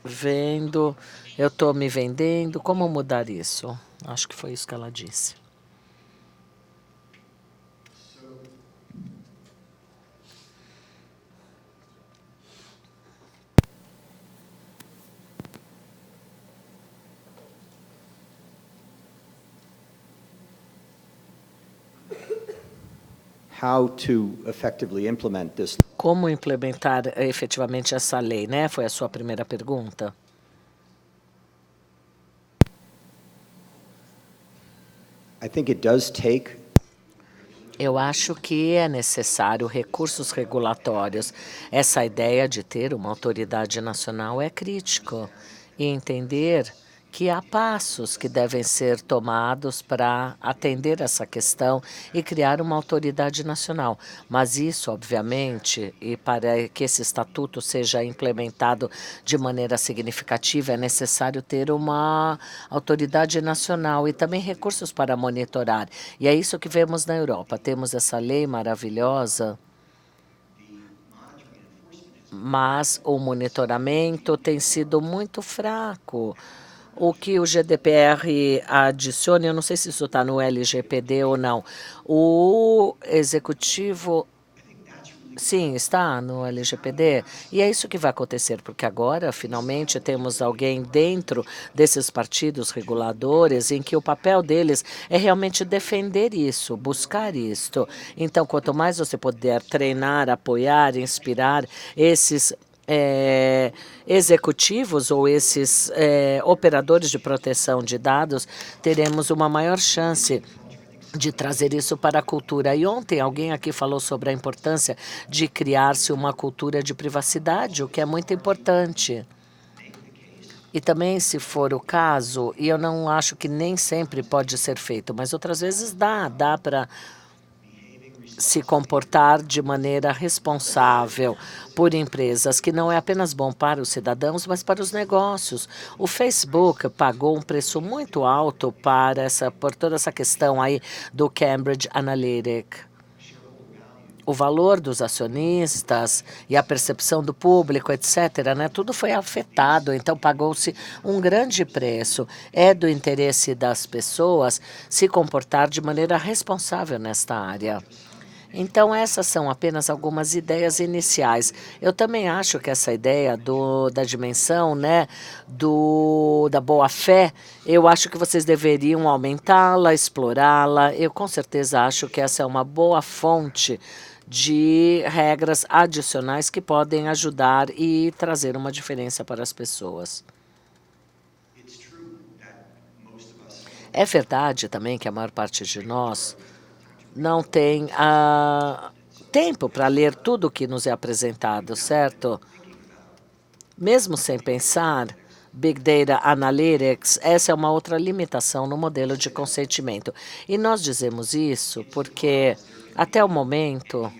vendo, eu estou me vendendo. Como mudar isso? Acho que foi isso que ela disse. How to effectively implement this. Como implementar efetivamente essa lei, né? Foi a sua primeira pergunta. I think it does take Eu acho que é necessário recursos regulatórios. Essa ideia de ter uma autoridade nacional é crítico e entender que há passos que devem ser tomados para atender essa questão e criar uma autoridade nacional. Mas isso, obviamente, e para que esse estatuto seja implementado de maneira significativa, é necessário ter uma autoridade nacional e também recursos para monitorar. E é isso que vemos na Europa. Temos essa lei maravilhosa, mas o monitoramento tem sido muito fraco. O que o GDPR adiciona, eu não sei se isso está no LGPD ou não. O executivo, sim, está no LGPD. E é isso que vai acontecer, porque agora, finalmente, temos alguém dentro desses partidos reguladores em que o papel deles é realmente defender isso, buscar isto. Então, quanto mais você puder treinar, apoiar, inspirar esses executivos ou esses operadores de proteção de dados, teremos uma maior chance de trazer isso para a cultura. E ontem alguém aqui falou sobre a importância de criar-se uma cultura de privacidade, o que é muito importante. E também, se for o caso, e eu não acho que nem sempre pode ser feito, mas outras vezes dá para se comportar de maneira responsável por empresas, que não é apenas bom para os cidadãos, mas para os negócios. O Facebook pagou um preço muito alto por toda essa questão aí do Cambridge Analytica. O valor dos acionistas e a percepção do público, etc., né? Tudo foi afetado, então pagou-se um grande preço. É do interesse das pessoas se comportar de maneira responsável nesta área. Então, essas são apenas algumas ideias iniciais. Eu também acho que essa ideia da dimensão, né, da boa-fé, eu acho que vocês deveriam aumentá-la, explorá-la. Eu, com certeza, acho que essa é uma boa fonte de regras adicionais que podem ajudar e trazer uma diferença para as pessoas. É verdade também que a maior parte de nós não tem tempo para ler tudo o que nos é apresentado, certo? Mesmo sem pensar, Big Data Analytics, essa é uma outra limitação no modelo de consentimento. E nós dizemos isso porque, até o momento,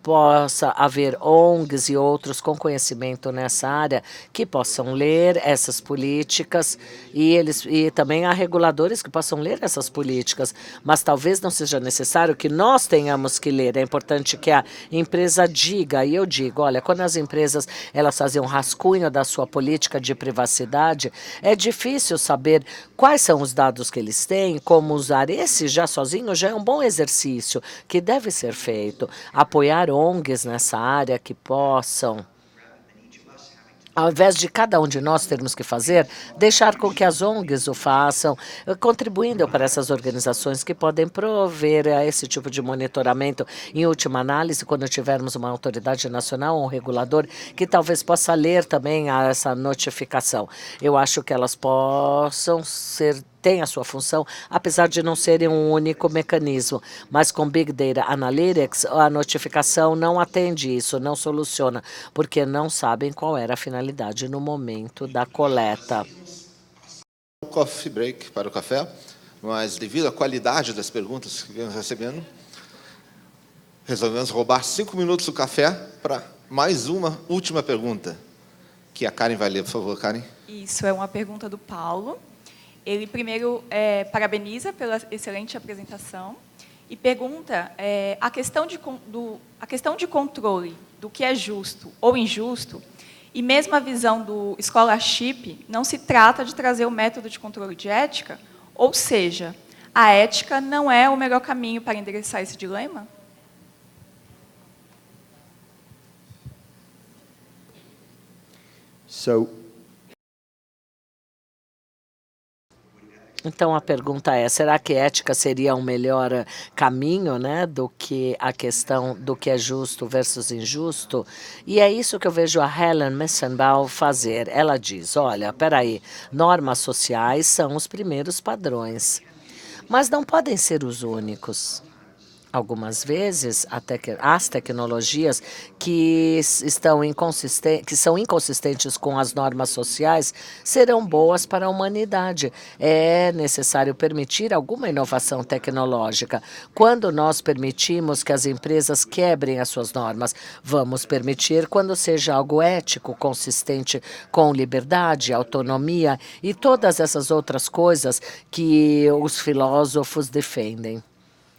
possa haver ONGs e outros com conhecimento nessa área que possam ler essas políticas e também há reguladores que possam ler essas políticas, mas talvez não seja necessário que nós tenhamos que ler. É importante que a empresa diga, e eu digo, olha, quando as empresas elas fazem um rascunho da sua política de privacidade, é difícil saber quais são os dados que eles têm, como usar. Esse já sozinho já é um bom exercício que deve ser feito. Apoiar ONGs nessa área que possam, ao invés de cada um de nós termos que fazer, deixar com que as ONGs o façam, contribuindo para essas organizações que podem prover a esse tipo de monitoramento. Em última análise, quando tivermos uma autoridade nacional, um regulador, que talvez possa ler também essa notificação. Eu acho que elas possam tem a sua função, apesar de não serem um único mecanismo. Mas com Big Data Analytics, a notificação não atende isso, não soluciona, porque não sabem qual era a finalidade no momento da coleta. Coffee break para o café, mas devido à qualidade das perguntas que viemos recebendo, resolvemos roubar 5 minutos do café para mais uma última pergunta, que a Karen vai ler, por favor, Karen. Isso, é uma pergunta do Paulo. Ele, primeiro, parabeniza pela excelente apresentação e pergunta a questão de controle do que é justo ou injusto, e mesmo a visão do scholarship, não se trata de trazer o método de controle de ética, ou seja, a ética não é o melhor caminho para endereçar esse dilema? Então, a pergunta é, será que ética seria um melhor caminho, né, do que a questão do que é justo versus injusto? E é isso que eu vejo a Helen Messenbaum fazer. Ela diz, olha, peraí, normas sociais são os primeiros padrões, mas não podem ser os únicos. Algumas vezes, as tecnologias que são inconsistentes com as normas sociais serão boas para a humanidade. É necessário permitir alguma inovação tecnológica. Quando nós permitimos que as empresas quebrem as suas normas, vamos permitir quando seja algo ético, consistente com liberdade, autonomia e todas essas outras coisas que os filósofos defendem,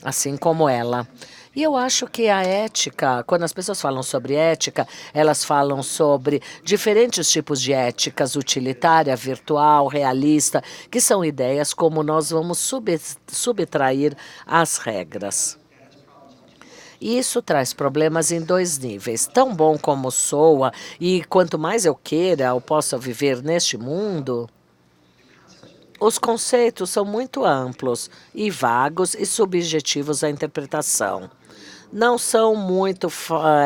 assim como ela. E eu acho que a ética, quando as pessoas falam sobre ética, elas falam sobre diferentes tipos de éticas, utilitária, virtual, realista, que são ideias como nós vamos subtrair as regras. E isso traz problemas em 2 níveis. Tão bom como soa, e quanto mais eu queira, eu possa viver neste mundo, os conceitos são muito amplos e vagos e subjetivos à interpretação. não são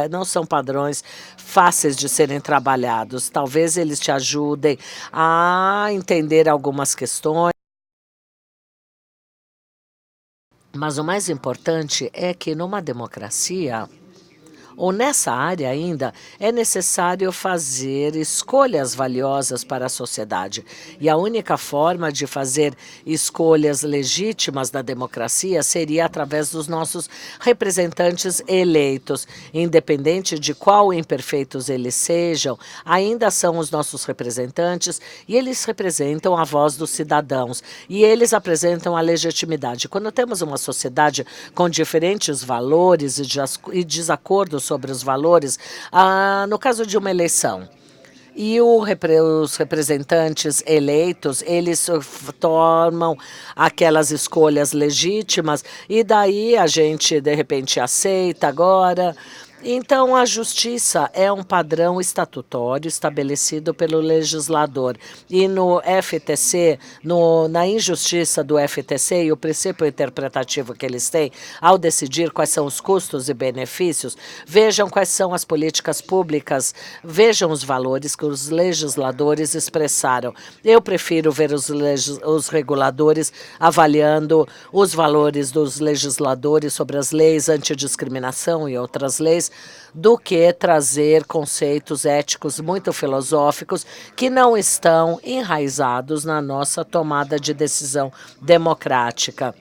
não são padrões fáceis de serem trabalhados. Talvez eles te ajudem a entender algumas questões. Mas o mais importante é que numa democracia, ou nessa área ainda, é necessário fazer escolhas valiosas para a sociedade. E a única forma de fazer escolhas legítimas da democracia seria através dos nossos representantes eleitos. Independente de quão imperfeitos eles sejam, ainda são os nossos representantes e eles representam a voz dos cidadãos. E eles apresentam a legitimidade. Quando temos uma sociedade com diferentes valores e desacordos sobre os valores, no caso de uma eleição, e os representantes eleitos, eles tomam aquelas escolhas legítimas e daí a gente, de repente, aceita agora. Então, a justiça é um padrão estatutório estabelecido pelo legislador. E no FTC, na injustiça do FTC e o princípio interpretativo que eles têm, ao decidir quais são os custos e benefícios, vejam quais são as políticas públicas, vejam os valores que os legisladores expressaram. Eu prefiro ver os reguladores avaliando os valores dos legisladores sobre as leis antidiscriminação e outras leis, do que trazer conceitos éticos muito filosóficos que não estão enraizados na nossa tomada de decisão democrática.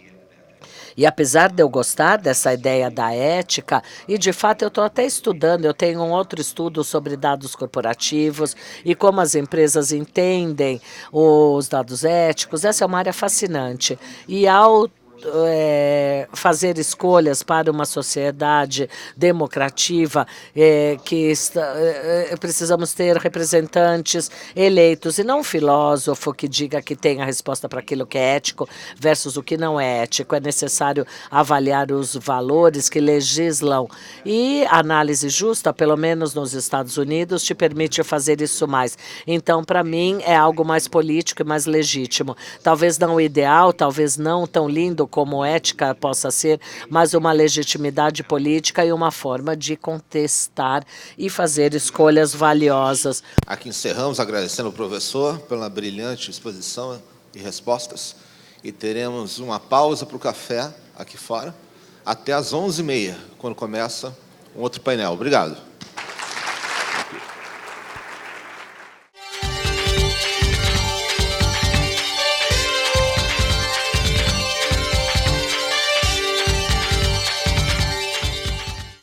E apesar de eu gostar dessa ideia da ética, e de fato eu estou até estudando, eu tenho um outro estudo sobre dados corporativos e como as empresas entendem os dados éticos, essa é uma área fascinante. E ao fazer escolhas para uma sociedade democrativa, precisamos ter representantes eleitos e não um filósofo que diga que tem a resposta para aquilo que é ético versus o que não é ético. É necessário avaliar os valores que legislam e a análise justa, pelo menos nos Estados Unidos, te permite fazer isso mais. Então, para mim, é algo mais político e mais legítimo. Talvez não o ideal, talvez não tão lindo como ética possa ser, mas uma legitimidade política e uma forma de contestar e fazer escolhas valiosas. Aqui encerramos agradecendo ao professor pela brilhante exposição e respostas. E teremos uma pausa para o café aqui fora, até às 11h30, quando começa um outro painel. Obrigado.